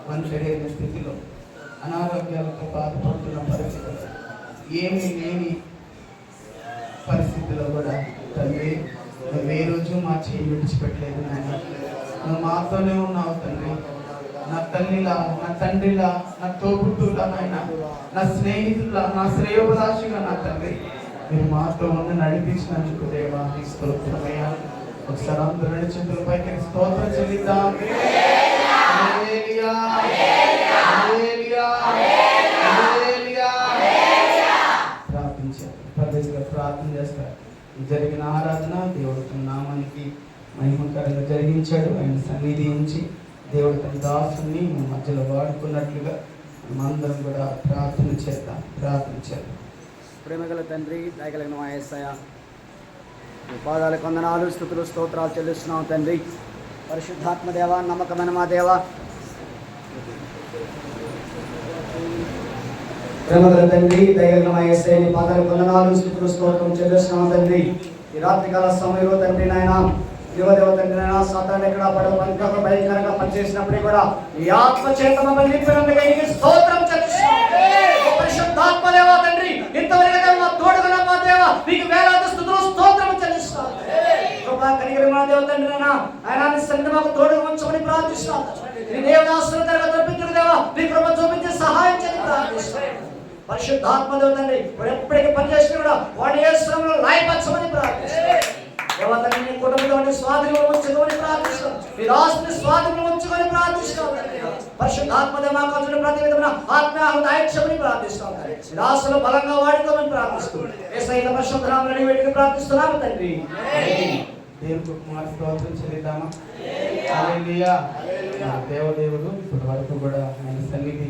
మంచిడైన స్థితిలో అనారోగ్యాలతో బాధపడుతున్న పరిస్థితులు ఏమీ లేని పరిస్థితుల్లో కూడా తండ్రి నువ్వు ఏ రోజు మా చేయి విడిచిపెట్టలేదు నాయన. నువ్వు మాతోనే ఉన్నావు తండ్రి. నా తల్లిలా, నా తండ్రిలా, నా తోబుట్టులా నాయన, నా స్నేహితులా, నా శ్రేయోభిలాషిగా నా తండ్రి మీరు మాతో ఉండి నడిపించినందుకు దేవా నీ స్తోత్రమయ్యా. ఒకసారి అందరూ రెండు చేతుల పైకి స్తోత్రం చెల్లిద్దాం. ప్రార్థన చేస్తారు. జరిగిన ఆరాధన దేవుడు తన నామానికి మహిమకరంగా జరిగించాడు. ఆయన సన్నిధి నుంచి దేవుడు తన దాసుని మన మధ్యలో వాడుకున్నట్లుగా మనమందరం కూడా ప్రార్థన చేద్దాం. ప్రేమగల తండ్రి, దయగలిగిన మా యేసయ్య, పాదాలకు వందనాలు, స్తుతులు, స్తోత్రాలు చెల్లిస్తున్నాం తండ్రి. పరిశుద్ధాత్మ దేవ, నమ్మకమైన మా దేవ, ప్రేమగల తండ్రి, దయగలిగిన మా యేసయ్య, నీ పాదాలకు వందనాలు, స్తుతులు, స్తోత్రం చెల్లిస్తున్నాం తండ్రి. ఈ రాత్రికాల సమయంలో తండ్రి నాయన, దేవదేవ తండ్రి నాయన, సాతాను ఎక్కడ పడవ భయంకరంగా పనిచేసినప్పుడు కూడా ఈ ఆత్మ చేత మమ్మల్ని నింపినందుకు నీకు స్తోత్రం చెల్లిస్తున్నాం. పరిశుద్ధాత్మ దేవ తండ్రి, ఇంతవరకు మా తోడుగా మా దేవ నీకు వేలాది స్తుతులు, స్తోత్రం చెల్లిస్తున్నాం. కృపా కనికరం మా దేవ తండ్రి నాయన, ఆయన నీ సన్నిధిలో మాకు తోడుగా ఉంచమని ప్రార్థిస్తున్నాం. నీ దేవదాసుల దగ్గర తప్పించుకు దేవ నీ కృప చూపించి సహాయం చేయని ప్రార్థిస్తున్నాం. పరిశుద్ధాత్మ దేవ తండ్రి, వాడు ఎప్పటికీ పనిచేసిన కూడా వాడి యేసునామములో లయపరచమని ప్రార్థిస్తున్నాం. దేవ తండ్రి, నీ కుటుంబంలో స్వాధీనంలో ఉంచుకోమని ప్రార్థిస్తున్నాం. నీ దాసుని స్వాధీనంలో ఉంచుకొని ప్రార్థిస్తున్నాం. పరిశుద్ధాత్మ దేవ మాకు వచ్చిన ప్రతి విధమైన ఆత్మీయ ఐక్యమని ప్రార్థిస్తున్నాం. నీ దాసులు బలంగా వాడుకోమని ప్రార్థిస్తున్నాం. యేసయ్య పరిశుద్ధ నామములో వేడుకొని ప్రార్థిస్తున్నాము తండ్రి. దేవునికి కుమార్ స్తోత్రం చెల్లిద్దామా. హల్లెలూయా. దేవదేవుడు ఇప్పటి వరకు కూడా ఆయన సన్నిధి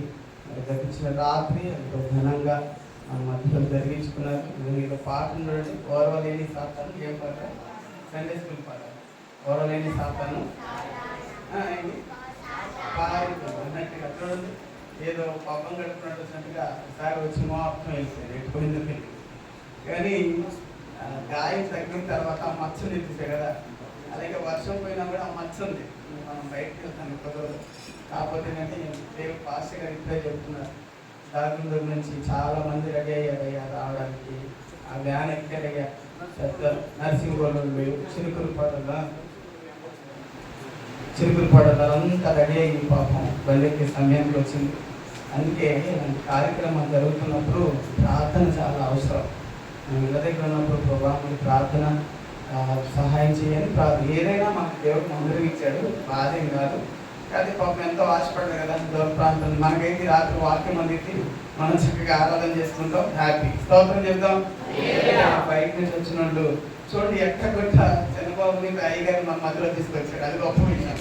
గడిచిన రాత్రి ఎంతో ఘనంగా మన మధ్యలో జరిగించుకున్నారు. మీకు పాట ఉండండి, ఓర్వలేని సాతాను. ఏం పాట? సండే స్కూల్ పాట. ఓర్వలేని సాతాను అన్నట్టుగా చూడండి, ఏదో పాపం గడుపునట్టుగా ఒకసారి వచ్చి మొత్తం వెళ్ళిపోయింది, ఎట్టుపోయింది పెళ్ళి. కానీ గాయం తగ్గిన తర్వాత ఆ మచ్చ నిలిపిస్తాయి కదా, అలాగే వర్షం పోయినా కూడా ఆ మచ్చ ఉంది. మనం బయటకు వెళ్తాను కుదరదు. కాకపోతే కానీ దేవుడు పాస్టర్ గారు ఇప్పుడే చెప్తున్నారు, దాగుండ నుంచి చాలా మంది రెడీ అయ్యారయ్యా రావడానికి. ఆ వ్యాన్ ఎక్కారయ్యా, పెద్ద నర్సింగ్ వాళ్ళు చిరుకులు పడలు అంతా రెడీ అయ్యి పాపం బండికి సమయానికి వచ్చింది. అందుకే కార్యక్రమం జరుగుతున్నప్పుడు ప్రార్థన చాలా అవసరం. మేము ఇళ్ళ దగ్గర ఉన్నప్పుడు ప్రోగ్రాములు ప్రార్థన సహాయం చేయని ప్రార్థన ఏదైనా మాకు దేవుడు మందులు ఇచ్చాడు, బాధేం కాదు. కానీ పాపం ఎంతో ఆశపడ్డారు కదా దూర ప్రాంతం. మనకైతే రాత్రి వాక్యం అందించి మనం చక్కగా ఆరాధన చేసుకుంటాం, హ్యాపీ. స్తోత్రం చెప్తాం. బయట నుంచి వచ్చిన వాళ్ళు చూడండి, ఎక్కడొట్ట చంద్రబాబుని అయ్యగారు మన మధ్యలో తీసుకొచ్చాడు. అది గొప్ప విషయం.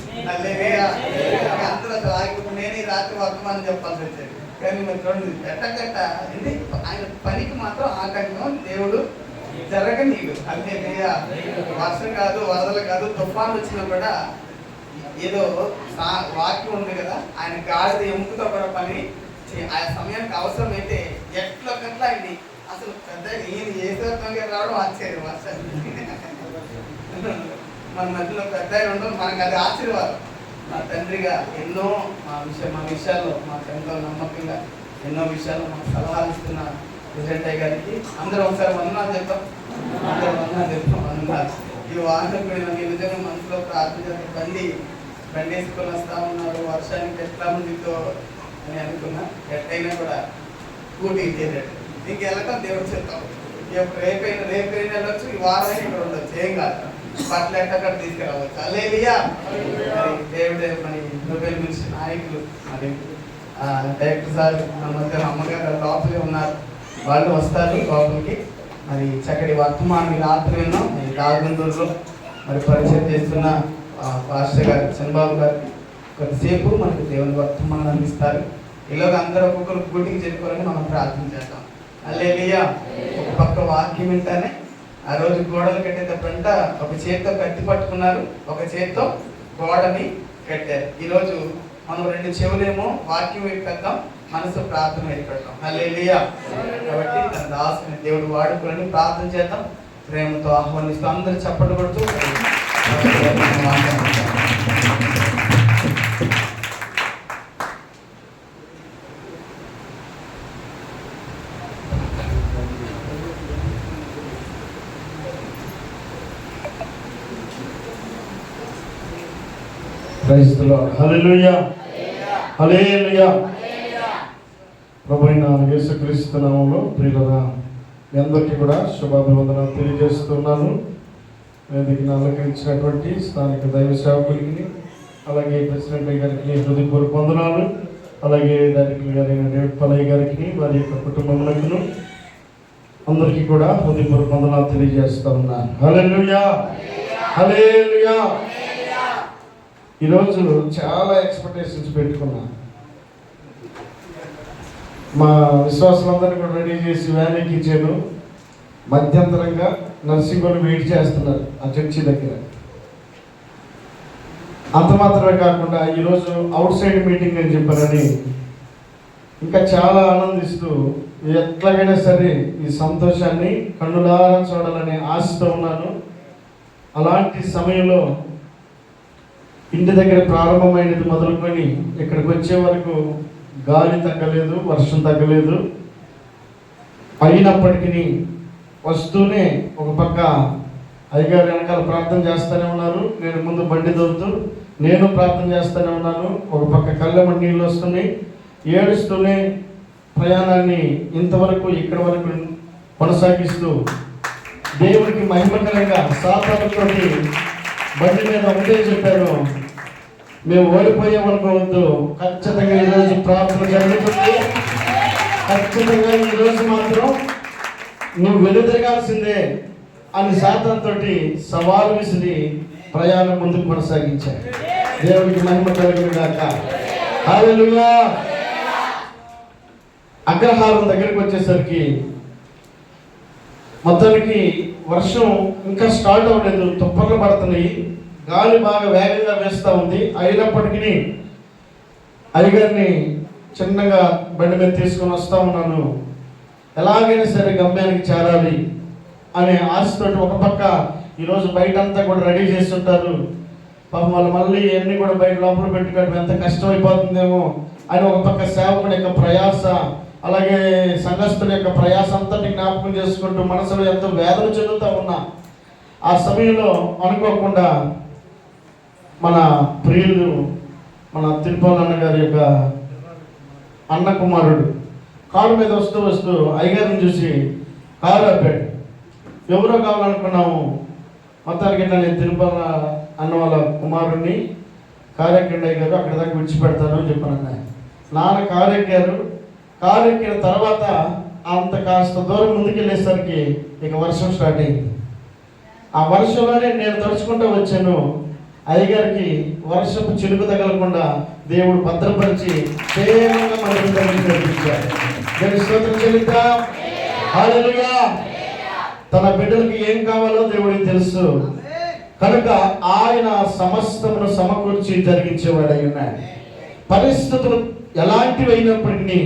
అందరూ అసలు ఆగిపోయి నేను ఈ రాత్రి వర్తమానం చెప్పాల్సి వచ్చేది. కానీ మరి చూడండి, ఎట్టగట్ట ఇది ఆయన పనికి మాత్రం ఆటంకం దేవుడు జరగనీడు. అంటే వర్షం కాదు, వరదలు కాదు, తుఫాను వచ్చినా కూడా ఏదో వాక్యం ఉంది కదా, ఆయన గాడిద ఎముకతో కూడా పని ఆ సమయానికి అవసరమైతే ఎట్లొకట్లా ఆయన్ని అసలు పెద్ద ఈయన ఏసుగా రావడం ఆశ్చర్యం. వర్షాలు మన మధ్యలో పెద్ద ఉండడం మనకు అది ఆశీర్వాదం. మా తండ్రిగా ఎన్నో మా విషయాల్లో మాకు ఎంతో నమ్మకంగా ఎన్నో విషయాలు మాకు సలహాలు ఇస్తున్న ప్రెసిడెంట్ గారికి అందరూ ఒకసారి వందనాలు చెప్తాం. అందరూ వందనాలు చెప్తాం. వందనాలు. ఈ వాహనం కూడా నిజంగా మనసు ప్రార్థన చేస్తే బండి వేసుకొని వస్తూ ఉన్నారు, వర్షానికి ఎట్లా ముందుతో అని అనుకున్నా. ఎట్టయినా కూడా ఊటీకి చేరేట్టు ఇంకెళ్ళక దేవుడు చెప్తాం. రేపైనా వెళ్ళొచ్చు, ఈ వారం ఇక్కడ ఉండొచ్చు, ఏం కాదు. బట్టలు ఎక్కడ తీసుకురావచ్చు. హల్లెలూయా. మరి దేవుడే మరి నోబెల్ మినిస్ట్రీ నాయకులు మరి డైరెక్టర్ సార్ మధ్య అమ్మగారు లోపలే ఉన్నారు, వాళ్ళు వస్తారు లోపలికి. మరి చక్కటి వర్తమానం రాత్రి విన్నాం. రాజగుంటూరులో మరి పరిచయం చేస్తున్న పాస్టర్ గారు చంద్రబాబు గారు కొద్దిసేపు మనకు దేవుని వర్తమానం అందిస్తారు. ఇలాగ అందరూ ఒక్కొక్కరు గుడికి చేరుకోవాలని మనం ప్రార్థన చేద్దాం. హల్లెలూయా. ఒక పక్క వాక్యం వింటానే ఆ రోజు గోడలు కట్టేటప్పుడంట ఒక చేతితో కత్తి పట్టుకున్నారు, ఒక చేతితో గోడని కట్టారు. ఈరోజు మనం 2 చెవులేమో వాక్యం వైపు పెడతాం, మనసు ప్రార్థన వైపు పెడతాం. హల్లెలూయా. కాబట్టి తన దాసుని దేవుడు వాడుకోవాలని ప్రార్థన చేద్దాం. ప్రేమతో ఆహ్వానిస్తూ అందరూ చప్పట్లు కొడుతూ ప్రైజ్ ది లార్డ్. హల్లెలూయా. హల్లెలూయా. ప్రభువైన యేసుక్రీస్తు నామములో ప్రియులారా, మీ అందరికీ కూడా శుభాభివందనాలు తెలియజేస్తున్నాను. వేదికను అలంకరించినటువంటి స్థానిక దైవ సేవకులకి, అలాగే ప్రెసిడెంట్ గారికి హృదయపూర్వక వందనాలు, అలాగే డైరెక్టర్ గారైన డేవిడ్ పల్లయ్య గారికి, వారి యొక్క కుటుంబములకు అందరికీ కూడా హృదయపూర్వక వందనాలు తెలియజేస్తా ఉన్నాను. హల్లెలూయా. హల్లెలూయా. ఈరోజు చాలా ఎక్స్పెక్టేషన్స్ పెట్టుకున్నా. మా విశ్వాసులందరినీ కూడా రెడీ చేసి వ్యాన్ ఎక్కించాను. మధ్యంతరంగా నర్సింగ్ వాళ్ళు వెయిట్ చేస్తున్నారు ఆ చర్చి దగ్గర. అంత మాత్రమే కాకుండా ఈరోజు అవుట్ సైడ్ మీటింగ్ అని చెప్పారని ఇంకా చాలా ఆనందిస్తూ ఎట్లాగైనా సరే ఈ సంతోషాన్ని కన్నులారా చూడాలని ఆశతో ఉన్నాను. అలాంటి సమయంలో ఇంటి దగ్గర ప్రారంభమైనది మొదలుకొని ఇక్కడికి వచ్చే వరకు గాలి తగ్గలేదు, వర్షం తగ్గలేదు. అయినప్పటికీ వస్తూనే ఒక పక్క అయ్యగారు వెనకాల ప్రార్థన చేస్తూనే ఉన్నారు, నేను ముందు బండి దొరుకుతూ నేను ప్రార్థన చేస్తూనే ఉన్నాను. ఒక పక్క కళ్ళెమ్మ నీళ్ళు వస్తున్నాయి. ఏడుస్తూనే ప్రయాణాన్ని ఇంతవరకు ఇక్కడి వరకు కొనసాగిస్తూ దేవుడికి మహిమకరంగా సాతానుతోటి బండి మీద ఒకటే చెప్పాను, మేము ఓడిపోయామనుకోవద్దు, ఖచ్చితంగా ఈరోజు ప్రార్థన జరుగుతుంది, ఖచ్చితంగా ఈరోజు మాత్రం నువ్వు వెనుదిరగాల్సిందే అని సాతానుతో సవాలు విసిరి ప్రయాణం ముందుకు కొనసాగించారు. దేవుడికి మహిమ కలుగును గాక. హల్లెలూయా. అగ్రహారం దగ్గరికి వచ్చేసరికి మొత్తానికి వర్షం ఇంకా స్టార్ట్ అవ్వలేదు, తుప్పర్లు పడుతున్నాయి, గాలి బాగా వేగంగా వేస్తూ ఉంది. అయినప్పటికీ అయ్యగారిని చిన్నగా బండి మీద తీసుకొని వస్తూ ఉన్నాను. ఎలాగైనా సరే గమ్యానికి చేరాలి అనే ఆశతో ఒక పక్క ఈరోజు బయట అంతా కూడా రెడీ చేస్తుంటారు. పాపం వాళ్ళు మళ్ళీ ఇవన్నీ కూడా బయట లోపల పెట్టుకోవడం ఎంత కష్టమైపోతుందేమో అని ఒక పక్క సేవకుడి యొక్క ప్రయాస, అలాగే సంఘస్థుల యొక్క ప్రయాస అంతటి జ్ఞాపకం చేసుకుంటూ మనసులో ఎంతో వేదన చెందుతూ ఉన్నా. ఆ సమయంలో అనుకోకుండా మన ప్రియులు మన తిరుపతి అన్నగారి యొక్క అన్న కుమారుడు కారు మీద వస్తూ అయ్యగారిని చూసి కారు ఆపాడు. ఎవరో కావాలనుకున్నాము. మొత్తానికి నేను తిరుపతి అన్న వాళ్ళ కుమారుడిని కారు ఎక్కండి అయ్యగారు, అక్కడ దాకా విడిచిపెడతాను అని చెప్పాను. నాన్న కారు ఎక్కారు. కారు ఎక్కిన తర్వాత అంత కాస్త దూరం ముందుకెళ్ళేసరికి ఇక వర్షం స్టార్ట్ అయింది. ఆ వర్షంలోనే నేను తడుచుకుంటూ వచ్చాను. అయ్యగారికి వర్షపు చిలుకు తగలకుండా దేవుడు భద్రపరిచి క్షేమంగా మన దగ్గరికి నడిపించాడు. దేవుని స్తోత్రం చెల్లిద్దాం. హల్లెలూయా. తన బిడ్డలకి ఏం కావాలో దేవుడికి తెలుసు కనుక ఆయన సమస్తమును సమకూర్చి జరిగించేవాడు అయి ఉన్నాడు. పరిస్థితులు ఎలాంటివి అయినప్పటికీ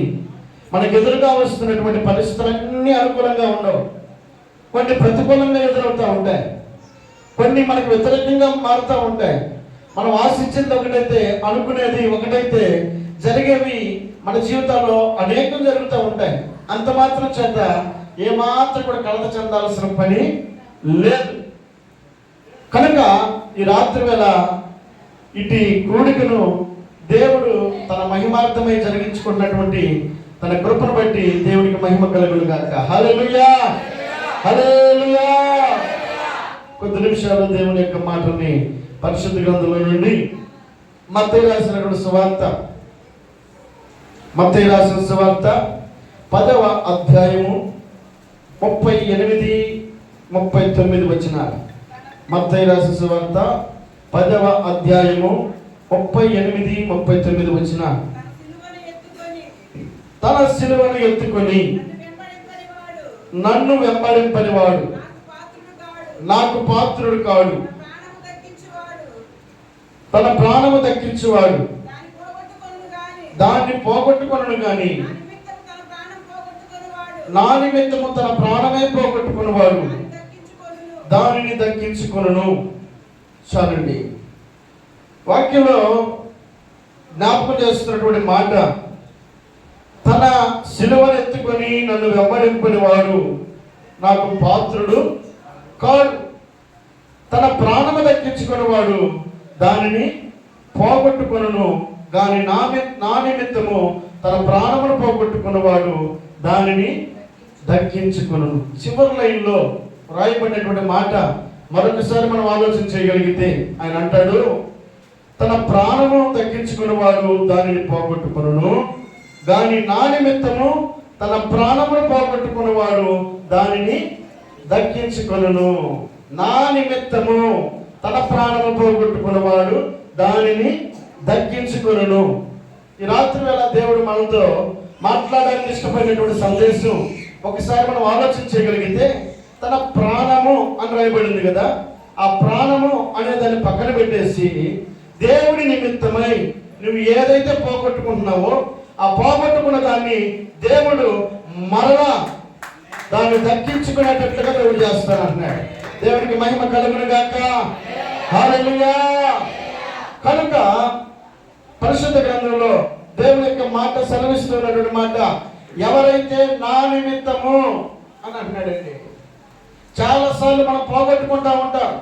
మనకు ఎదురుగా వస్తున్నటువంటి పరిస్థితులన్నీ అనుకూలంగా ఉండవు. కొన్ని ప్రతికూలంగా ఎదురవుతూ ఉంటాయి, కొన్ని మనకు వ్యతిరేకంగా మారుతూ ఉంటాయి. మనం ఆశించింది ఒకటైతే, అనుకునేది ఒకటైతే, జరిగేవి మన జీవితాల్లో అనేకం జరుగుతూ ఉంటాయి. అంత మాత్రం చేత ఏమాత్రం కూడా కలత చెందాల్సిన పని లేదు. కనుక ఈ రాత్రి వేళ ఇటు కూడికను దేవుడు తన మహిమార్థమై జరిగించుకున్నటువంటి తన కృపను బట్టి దేవునికి మహిమ కలుగును గాక. హల్లెలూయా, హల్లెలూయా. కొద్ది నిమిషాలు దేవుని యొక్క మాటల్ని పరిశుద్ధ గ్రంథంలో నుండి మత్తయి రాసిన సువార్త, మత్తయి రాసిన సువార్త 10వ అధ్యాయము 38, 39 వచనాలు. మత్తయి రాసిన సువార్త 10వ అధ్యాయము 38, 39 వచనాలు. తన సిలువను ఎత్తుకొని నన్ను వెంబడింపనివాడు నాకు పాత్రుడు కాడు, తన ప్రాణము దక్కించువాడు దాన్ని పోగొట్టుకొనును గాని నా నిమిత్తము తన ప్రాణమే పోగొట్టుకునేవాడు దానిని దక్కించుకొనును. చాలండి. వాక్యంలో జ్ఞాపకం చేస్తున్నటువంటి మాట, తన సిలువను ఎత్తుకొని నన్ను వెంబడింపని వాడు నాకు పాత్రుడు కాడు, తన ప్రాణము దక్కించుకునేవాడు దానిని పోగొట్టుకొనును గాని నా నిమిత్తము తన ప్రాణమును పోగొట్టుకున్నవాడు దానిని దక్కించుకొనును. చివరి లైన్లో రాయబడినటువంటి మాట మరొకసారి మనం ఆలోచన చేయగలిగితే ఆయన అంటాడు, తన ప్రాణము దక్కించుకున్నవాడు దానిని పోగొట్టుకొనును గాని నా నిమిత్తము తన ప్రాణమును పోగొట్టుకున్నవాడు దానిని దక్కించుకొనును. నా నిమిత్తము తన ప్రాణము పోగొట్టుకున్నవాడు దానిని దక్కించుకొనును. ఈ రాత్రి వేళ దేవుడు మనతో మాట్లాడడానికి ఇష్టపడినటువంటి సందేశం ఒకసారి మనం ఆలోచన చేయగలిగితే, తన ప్రాణము అని రాయబడింది కదా, ఆ ప్రాణము అనే దాన్ని పక్కన పెట్టేసి దేవుడి నిమిత్తమై నువ్వు ఏదైతే పోగొట్టుకుంటున్నావో ఆ పోగొట్టుకున్న దాన్ని దేవుడు మరలా దాన్ని దక్కించుకునేటట్లుగా దేవుడు చేస్తానంటున్నాడు. దేవుడికి మహిమ కలుగును గాక. హల్లెలూయా. కనుక పరిశుద్ధ గ్రంథంలో దేవుని యొక్క మాట సెలవిస్తున్నటువంటి మాట, ఎవరైతే నా నిమిత్తము అని అంటున్నాడండి. చాలాసార్లు మనం పోగొట్టుకుంటా ఉంటాం,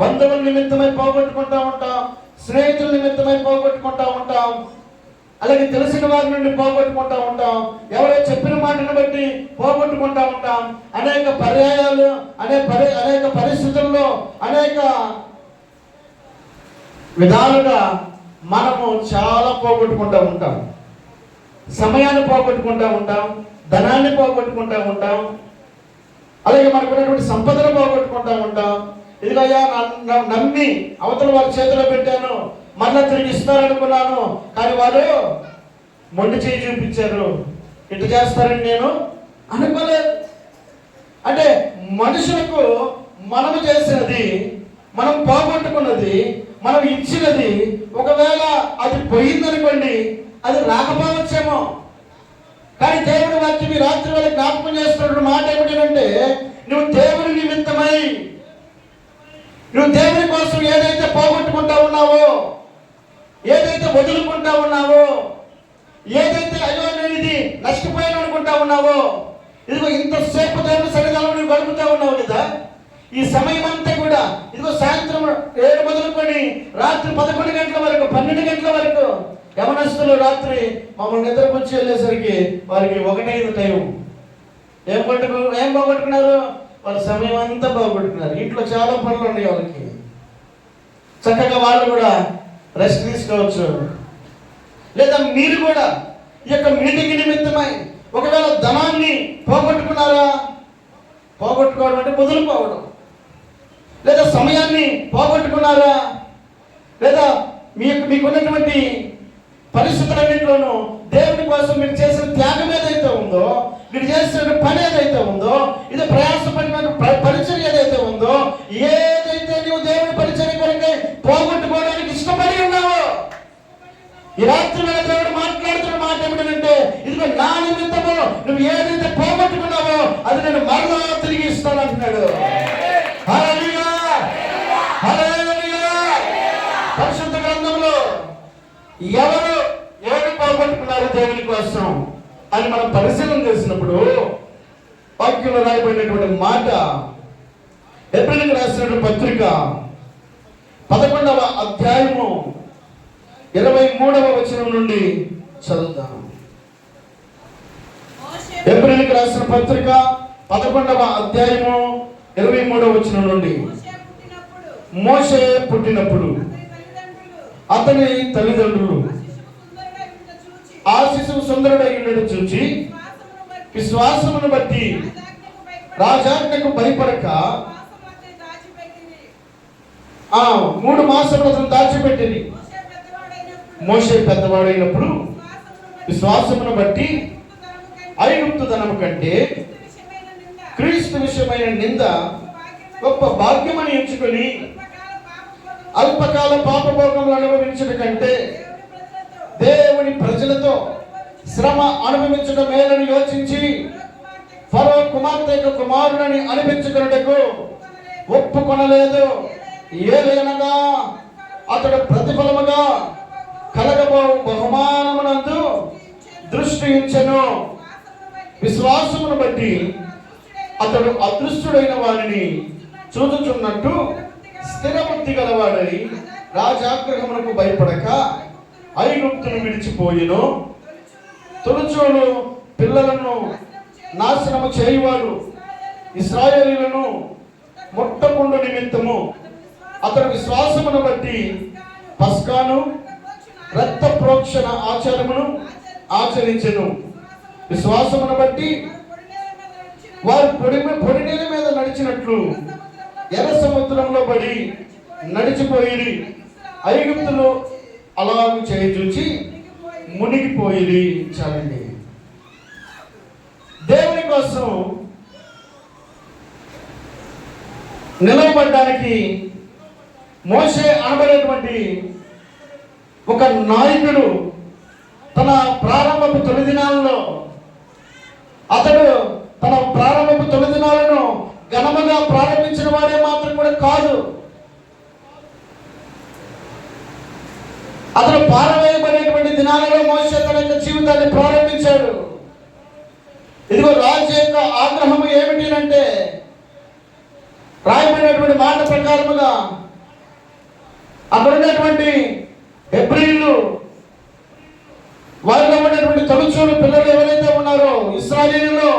బంధువుల నిమిత్తమై పోగొట్టుకుంటా ఉంటాం, స్నేహితుల నిమిత్తమై పోగొట్టుకుంటా ఉంటాం, అలాగే తెలిసిన వారి నుండి పోగొట్టుకుంటా ఉంటాం, ఎవరో చెప్పిన మాటను బట్టి పోగొట్టుకుంటా ఉంటాం. అనేక పర్యాయాలు అనేక పరిస్థితుల్లో అనేక విధాలుగా మనము చాలా పోగొట్టుకుంటూ ఉంటాం. సమయాన్ని పోగొట్టుకుంటూ ఉంటాం, ధనాన్ని పోగొట్టుకుంటూ ఉంటాం, అలాగే మనకున్నటువంటి సంపదను పోగొట్టుకుంటూ ఉంటాం. ఇదిగయ్యా నమ్మి అవతల వారి చేతిలో పెట్టాను, మళ్ళా తిరిగి ఇస్తారనుకున్నాను, కానీ వారు మొండి చేయి చూపించారు, ఇటు చేస్తారని నేను అనుకోలేదు. అంటే మనుషులకు మనము చేసినది, మనం పోగొట్టుకున్నది, మనం ఇచ్చినది ఒకవేళ అది పోయిందనుకోండి, అది రాకపోవచ్చేమో. కానీ దేవుడి వాక్యం ఈ రాత్రి వేళ జ్ఞాపకం చేస్తున్న మాట ఏమిటంటే, నువ్వు దేవుని నిమిత్తమై నువ్వు దేవుని కోసం ఏదైతే పోగొట్టుకుంటా ఉన్నావో, ఏదైతే వదులుకుంటా ఉన్నావో, ఏదైతే అయ్యో నేను ఇది నష్టపోయాను అనుకుంటా ఉన్నావో, ఇదిగో ఇంతసేపు దేవుని సన్నిధానంలో నువ్వు గడుపుతా ఉన్నావు కదా, ఈ సమయం అంతా కూడా ఇదిగో సాయంత్రం 7 మొదలుకొని రాత్రి 11 గంటల వరకు 12 గంటల వరకు యవనస్తులు రాత్రి మమ్మల్ని నిద్రపుచ్చి వెళ్ళేసరికి వారికి 1:05 టైం. ఏం పోగొట్టుకున్నారు? వాళ్ళ సమయం అంతా పోగొట్టుకున్నారు. ఇంట్లో చాలా పనులు ఉన్నాయి వాళ్ళకి, చక్కగా వాళ్ళు కూడా రెస్ట్ తీసుకోవచ్చు. లేదా మీరు కూడా ఈ యొక్క మీటింగ్ నిమిత్తమై ఒకవేళ ధనాన్ని పోగొట్టుకున్నారా? పోగొట్టుకోవడం అంటే వదులుకోవడం. లేదా సమయాన్ని పోగొట్టుకున్నారా? లేదా మీకున్నటువంటి పరిస్థితులన్నింటిలోనూ దేవుని కోసం మీరు చేసిన త్యాగం ఏదైతే ఉందో, మీరు చేసిన పని ఏదైతే ఉందో, ఇది ప్రయాసపడిన పరిచయం ఏదైతే ఉందో, ఏదైతే నువ్వు దేవుని పరిచయం కొరకే పోగొట్టుకోవడానికి ఇష్టపడి ఉన్నావో, ఈ రాత్రి వేళ దేవుడు మాట్లాడుతున్న మాట ఏమిటంటే, ఇదిగో నా నిమిత్తము నువ్వు ఏదైతే పోగొట్టుకున్నావో అది నేను మరలా తిరిగి ఇస్తానంటున్నాడు. హల్లెలూయా, హల్లెలూయా. పరిశుద్ధ గ్రంథంలో ఎవరు ఏమి పోగొట్టుకున్నారు దేవుని కోసం అని మనం పరిశీలన చేసినప్పుడు వాక్యంలో రాయబడినటువంటి మాట, ఎబ్రిలకు రాసినటువంటి పత్రిక 11వ అధ్యాయము 23వ వచనం నుండి చదువుతాం. ఎబ్రీయులకు రాసిన పత్రిక 11వ అధ్యాయము 23వ వచనం నుండి. మోషే పుట్టినప్పుడు అతని తల్లిదండ్రులు ఆ శిశువు సుందరుడై ఉండడం చూచి విశ్వాసమును బట్టి రాజాజ్ఞకు భయపడక 3 మాసములు అతను దాచిపెట్టింది. మోషే పెద్దవాడైనప్పుడు విశ్వాసమును బట్టి ఐగుప్తు ధనము కంటే క్రీస్తు విషయమైన నింద గొప్ప భాగ్యమని ఎంచుకొని అల్పకాల పాపభోగములు అనుభవించడం కంటే దేవుని ప్రజలతో శ్రమ అనుభవించడం మేలని యోచించి ఫరో కుమార్తె యొక్క కుమారుని అనిపించుకున్నటకు ఒప్పుకొనలేదు. ఏలయనగా అతడు ప్రతిఫలముగా కలగబో బహుమానమునందు దృష్టి ఉంచెను. విశ్వాసమును బట్టి అతడు అదృష్టుడైన వారిని చూచుచున్నట్టు స్థిరబుద్ధి గలవాడై రాజాగ్రహమునకు భయపడక ఐగుప్తును విడిచిపోయిను. తొలుచూలు పిల్లలను నాశనము చేయువాడు ఇశ్రాయేలీయులను ముట్టకుండు నిమిత్తము అతడు విశ్వాసమును బట్టి పస్కాను రక్త ప్రోక్షణ ఆచారమును ఆచరించెను. విశ్వాసమును బట్టి వారు పొడి నీళ్ళ మీద నడిచినట్లు ఎర్ర సముద్రంలో పడి నడిచిపోయి ఐగుప్తులు అలాగూ చేయూచి మునిగిపోయి. చాలండి. దేవుని కోసం నిలవబడ్డానికి మోషే అనబడేటువంటి ఒక నాయకుడు తన ప్రారంభపు తొలి దినాలలో అతడు తన ప్రారంభపు తొలి దినాలను ఘనముగా ప్రారంభించిన వాడే మాత్రం కూడా కాదు. అతను పారవేయబడేటువంటి దినాలలో మోషే తన యొక్క జీవితాన్ని ప్రారంభించాడు. ఇదిగో రాజు యొక్క ఆగ్రహము ఏమిటి అంటే రాయబడినటువంటి మాట ప్రకారముగా అక్కడ ఉన్నటువంటి హెబ్రీయులు వారిలో ఉన్నటువంటి తొలిచూలు పిల్లలు ఎవరైతే ఉన్నారో, ఇశ్రాయేలీయులు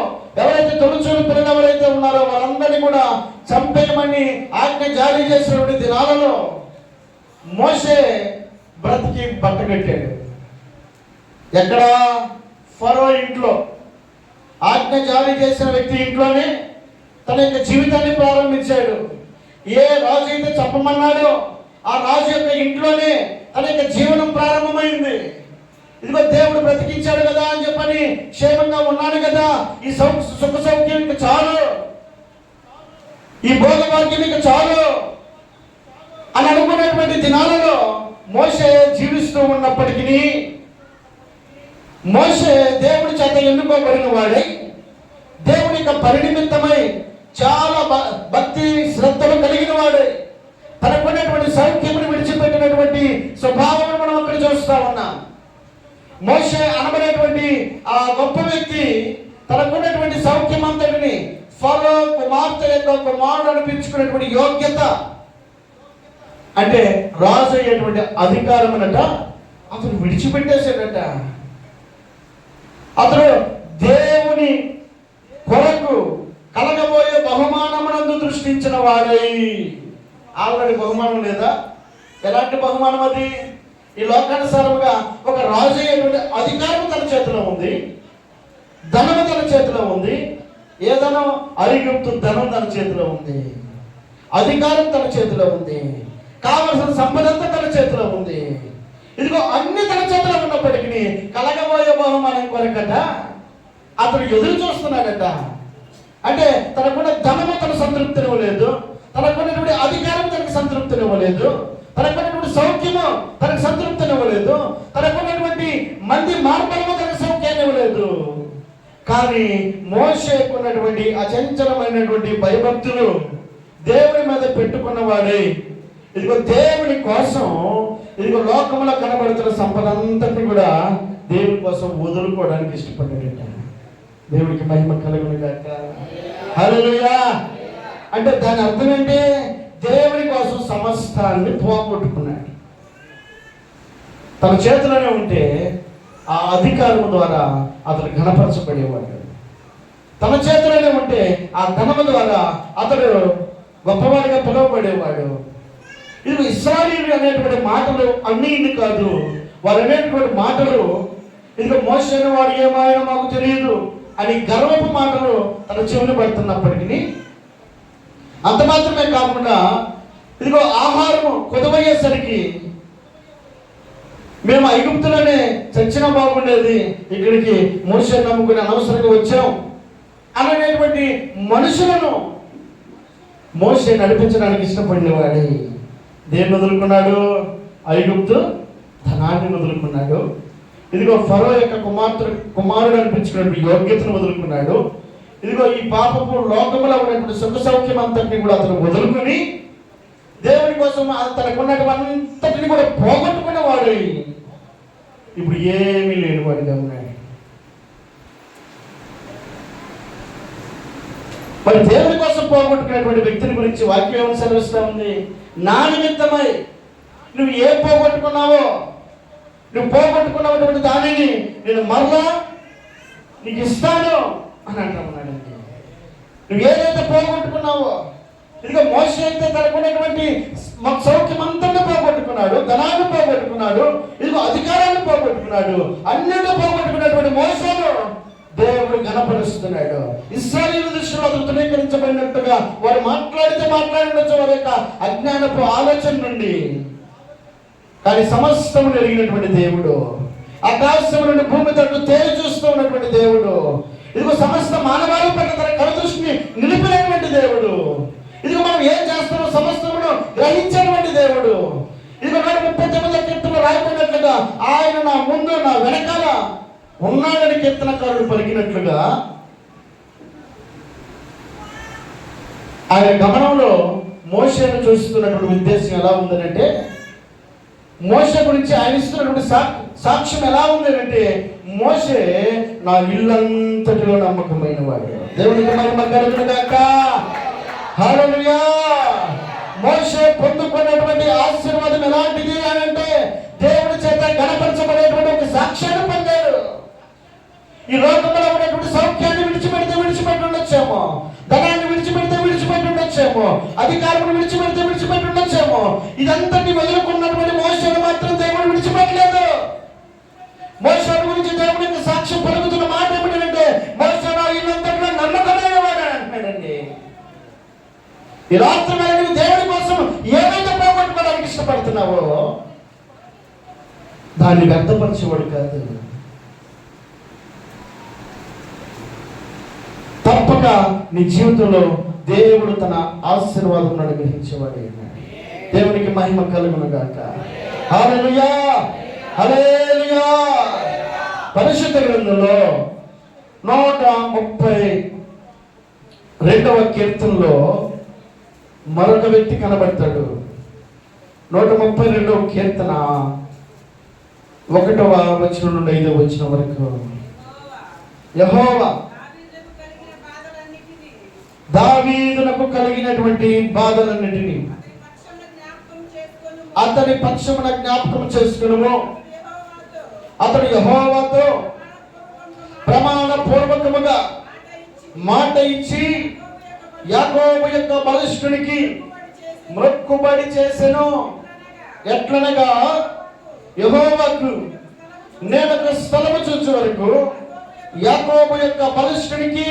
ఎవరైతే తొలిచూలు పిల్లలు ఎవరైతే ఉన్నారో వారందరినీ కూడా చంపేయమని ఆజ్ఞ జారీ చేసినటువంటి దినాలలో మోషే బ్రతికి బట్టగట్టాడు. ఎక్కడ? ఫరో ఇంట్లో. ఆజ్ఞ జారీ చేసిన వ్యక్తి ఇంట్లోనే తన యొక్క జీవితాన్ని ప్రారంభించాడు. ఏ రాజు అయితే చెప్పమన్నాడో ఆ రాజు యొక్క ఇంట్లోనే తన యొక్క జీవనం ప్రారంభమైంది. ఇదిగో దేవుడు బ్రతికించాడు కదా అని చెప్పని క్షేమంగా ఉన్నాడు కదా, ఈ సుఖ సౌఖ్యం ఇంకా చాలు, ఈ భోగభాగ్యం ఇంకా చాలు అని అనుకున్నటువంటి దినాలలో మోషే జీవిస్తూ ఉన్నప్పటికీ మోషే దేవుడి చేత ఎన్నుకోబడిన వాడై దేవుని యొక్క పరినిమిత్తమై చాలా భక్తి శ్రద్ధలు కలిగిన వాడే తనకున్నటువంటి సౌఖ్యమును విడిచిపెట్టినటువంటి స్వభావం మనం అక్కడ చూస్తా ఉన్నాం. మోషే అనబడేటువంటి ఆ గొప్ప వ్యక్తి తనకున్నటువంటి సౌఖ్యం అంతటిని ఫరో కుమార్తె యొక్క కుమారుడు అనిపించుకునేటువంటి యోగ్యత అంటే రాజు అయ్యేటువంటి అధికారం అన్నట అతను విడిచిపెట్టేశాడట. అతడు దేవుని కొరకు కలగబోయే బహుమానమునందు దృష్టించిన వాడై. ఆల్రెడీ బహుమానం లేదా? ఎలాంటి బహుమానం అది? ఈ లోకానుసారముగా ఒక రాజు అయ్యేటువంటి అధికారం తన చేతిలో ఉంది, ధనము తన చేతిలో ఉంది. ఏ ధనం? ఐగుప్తు ధనం తన చేతిలో ఉంది, అధికారం తన చేతిలో ఉంది, కావలసిన సంపదంతా తన చేతిలో ఉంది. ఇదిగో అన్ని తన చేతిలో ఉన్నప్పటికీ కలగబోయే బహుమానం కొరకట అతడు ఎదురు చూస్తున్నాడట. అంటే తనకున్న ధనము తన సంతృప్తినివ్వలేదు, తనకున్నటువంటి అధికారం తనకు సంతృప్తినివ్వలేదు, తనకున్నటువంటి సౌఖ్యము తనకు సంతృప్తినివ్వలేదు, తనకున్నటువంటి మంది మార్పులము తనకు సౌఖ్యాన్ని ఇవ్వలేదు. కానీ మోషేకున్నటువంటి అచంచలమైనటువంటి భయభక్తులు దేవుని మీద పెట్టుకున్నవాడే ఇదిగో దేవుని కోసం ఇదిగో లోకంలో కనబడుతున్న సంపద అంతటిని కూడా దేవుని కోసం వదులుకోవడానికి ఇష్టపడ్డాడట. దేవునికి మహిమ కలుగును గాక. హల్లెలూయా. అంటే దాని అర్థం ఏంటి? దేవుని కోసం సమస్తాన్ని పోగొట్టుకున్నాడు. తన చేతిలోనే ఉంటే ఆ అధికారం ద్వారా అతడు ఘనపరచబడేవాడు. తన చేతిలోనే ఉంటే ఆ ధనము ద్వారా అతడు గొప్పవాడిగా పిలువబడేవాడు. ఇది ఇశ్రాయేలు అనేటువంటి మాటలు అన్నీ ఇన్ని కాదు. వారు అనేటువంటి మాటలు ఇదిగో మోషే వాడు ఏమాయో మాకు తెలియదు అని గర్వపు మాటలు తన చెవిని పడుతున్నప్పటికీ, అంత మాత్రమే కాకుండా ఇదిగో ఆహారం కొదవయ్యేసరికి మేము ఐగుప్తులోనే చచ్చినా బాగుండేది, ఇక్కడికి మోషే నమ్ముకుని అనవసరంగా వచ్చాం అనేటువంటి మనుషులను మోషే నడిపించడానికి ఇష్టపడినవాడి దేన్ని వదులుకున్నాడు? ఐగుప్తు ధనాన్ని వదులుకున్నాడు. ఇదిగో ఫరో యొక్క కుమారుడు అనిపించుకున్నటువంటి యోగ్యతను వదులుకున్నాడు. ఇదిగో ఈ పాపపు లోకములో ఉన్నటువంటి సుఖ సౌఖ్యం అంతటిని కూడా అతను వదులుకుని దేవుని కోసం తనకున్నటువంటిని కూడా పోగొట్టుకున్నవాడు. ఇప్పుడు ఏమీ లేని వాడిగా ఉన్నాడు. మరి దేవుని కోసం పోగొట్టుకున్నటువంటి వ్యక్తిని గురించి వాక్యం ఏమని సెలవిస్తూ ఉంది? నా నిమిత్తమై నువ్వు ఏం పోగొట్టుకున్నావో, నువ్వు పోగొట్టుకున్నటువంటి దానిని నేను మరలా నీకు ఇస్తాను అని అంటున్నాడండి. నువ్వు ఏదైతే పోగొట్టుకున్నావో, ఇదిగో మోషే అయితే తనకున్నటువంటి సౌఖ్యం అంతా పోగొట్టుకున్నాడు, ధనాన్ని పోగొట్టుకున్నాడు, ఇదిగో అధికారాన్ని పోగొట్టుకున్నాడు, అన్నింటినీ పోగొట్టుకున్నటువంటి మోషేను దేవుడు ఘనపరుస్తున్నాడు. ఇశ్రాయేలు దృష్టిలో అతను తృణీకరించబడినట్టుగా వారు మాట్లాడవచ్చు వారి యొక్క అజ్ఞానపు ఆలోచన నుండి. కానీ సమస్తము ఎరిగినటువంటి దేవుడు, ఆకాశం నుండి భూమి తట్టు తేలి చూస్తూ ఉన్నటువంటి దేవుడు, ఇదిగో సమస్త మానవాళి పట్ల తన కనుదృష్టిని నిలిపినటువంటి దేవుడు, ఇదిగో మనం ఏం చేస్తామో సమస్తమును గ్రహించేటువంటి దేవుడు. ఇదిగో 139 కీర్తనలో రాయబడినట్లుగా ఆయన నా ముందు నా వెనకాల ఉన్నాడని కీర్తనకారుడు పలికినట్లుగా ఆయన గమనంలో మోషేను చూస్తున్నటువంటి ఉద్దేశం ఎలా ఉందనంటే, మోషే గురించి ఆయన ఇస్తున్నటువంటి సాక్ష్యం ఎలా ఉందనంటే, మోషే నా ఇల్లంతటిలో నమ్మకమైన వాడు. దేవునికి మహిమ కలుగును గాక. హల్లెలూయా. మోషే పొందుకున్నటువంటి ఆశీర్వాదం ఎలాంటిది అని అంటే, దేవుడి చేత ఘనపరచబడేటువంటి ఒక సాక్ష్యాన్ని పొందాడు. ఈ లోకంలో ఉన్నటువంటి సౌఖ్యాన్ని విడిచిపెట్టి ఉండొచ్చేమో, ధనాన్ని విడిచిపెట్టి ఉండొచ్చేమో, అధికారాన్ని విడిచిపెట్టి ఉండొచ్చేమో, ఇదంతటి వదులుకున్నటువంటి మోషేను మాత్రం దేవుడు విడిచిపెట్టలేదు. మోషే గురించి దేవుడి యొక్క సాక్ష్యం పలుకుతున్న మాట ఏమిటంటే, మోషే నా ఇల్లంతట్లో నమ్మకమైన వాడు అంటున్నాడండి. ఈ రాత్రి వేళ నువ్వు దేవుడి కోసం ఏమైతే పోగొట్టుకోవడానికి ఇష్టపడుతున్నావో దాన్ని వ్యక్తపరిచేవాడు కాదు. తప్పక నీ జీవితంలో దేవుడు తన ఆశీర్వాదం అనుగ్రహించేవాడు. దేవునికి మహిమ కలుగును గాక. హల్లెలూయా, హల్లెలూయా. పరిశుద్ధ గ్రంథంలో 132వ కీర్తనలో మరొక వ్యక్తి కనబడతాడు. 132వ కీర్తన 1వ వచనం నుండి 5వ వచనం వరకు. యెహోవా దావీదునకు కలిగినటువంటి బాధలన్నిటినీ అతని పక్షమున జ్ఞాపకం చేసుకును. అతడు యెహోవాతో ప్రమాణపూర్వకముగా మాట ఇచ్చి యాకోబు యొక్క బలిష్ఠునికి మొక్కుబడి చేసెను. ఎట్లనగా యెహోవాకు నేను ఒక స్థలము చూచే వరకు, యాకోబు యొక్క బలిష్ఠునికి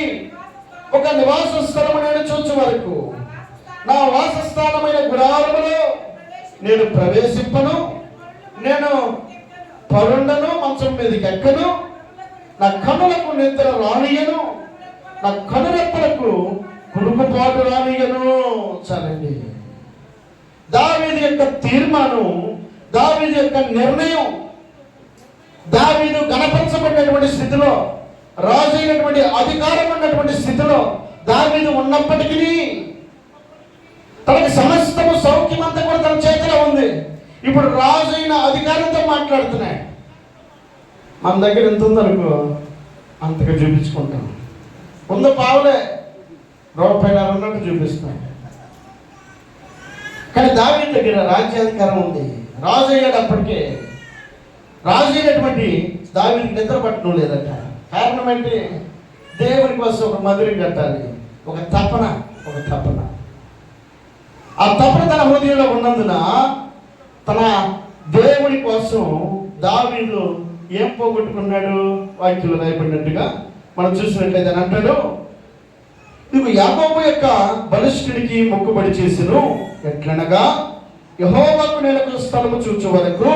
ఒక నివాస స్థలము నేను చూచే వరకు, నా వాసస్థానమైన గుడారములో నేను ప్రవేశింపను, నేను పరుండను, మంచం మీదకి ఎక్కను, నా కనులకు నిద్ర రానియను, నా కనురెప్పలకు కుడుకుపాటు రానియను. చాలండి. దావీదు యొక్క తీర్మానం, దావీదు యొక్క నిర్ణయం, దావీదు గణపరచబడినటువంటి స్థితిలో, రాజు అయినటువంటి అధికారం ఉన్నటువంటి స్థితిలో దావీదు ఉన్నప్పటికీ తనకి సమస్తము సౌఖ్యం అంతా కూడా తన చేతిలో ఉంది. ఇప్పుడు రాజు అయిన అధికారంతో మాట్లాడుతున్నాయి. మన దగ్గర ఎంత ఉందనుకో అంతగా చూపించుకుంటాం. ముందు పావులే రూపాయలు ఉన్నట్టు చూపిస్తాం. కానీ దావీదు దగ్గర రాజ్యాధికారం ఉంది, రాజు అయ్యాడు. అప్పటికే రాజు అయినటువంటి దావీదుకి నిద్ర పట్టడం లేదట. కారణం ఏంటి? దేవుని కోసం ఒక మందిరం కట్టాలి, ఒక తపన. ఆ తపన తన హృదయంలో ఉన్నందున తన దేవుని కోసం దావీదు ఏం పోగొట్టుకున్నాడు? వాక్యంలో రాయబడినట్టుగా మనం చూసినట్లయితే అని అంటాడు, నువ్వు యాకోబు యొక్క బలిష్ఠుడికి మొక్కుబడి చేసిను, ఎట్లనగా యెహోవాకు నేను స్థలము చూచు వరకు,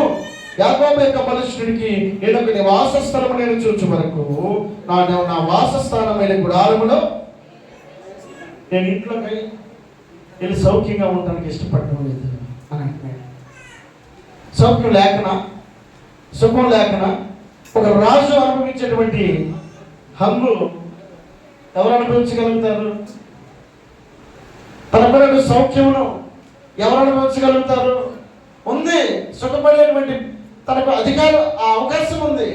యాకోబు యొక్క బలిష్ఠుడికి నేను ఒక నివాస స్థలము నేను చూచు వరకు నా వాసస్థానమైన గుడారములో నేను ఇంట్లోకి వెళ్ళి సౌఖ్యంగా ఉండడానికి ఇష్టపడటం లేదు అని అంటున్నాడు. సౌఖ్యం లేకనా, సుఖం లేకనా? ఒక రాజు అనుభవించేటువంటి హంగు ఎవరు అనుభవించగలుగుతారు? తనపడే సౌఖ్యమును ఎవరు అనుభవించగలుగుతారు? ఉంది, సుఖపడేటువంటి తనకు అధికారం, ఆ అవకాశం ఉంది.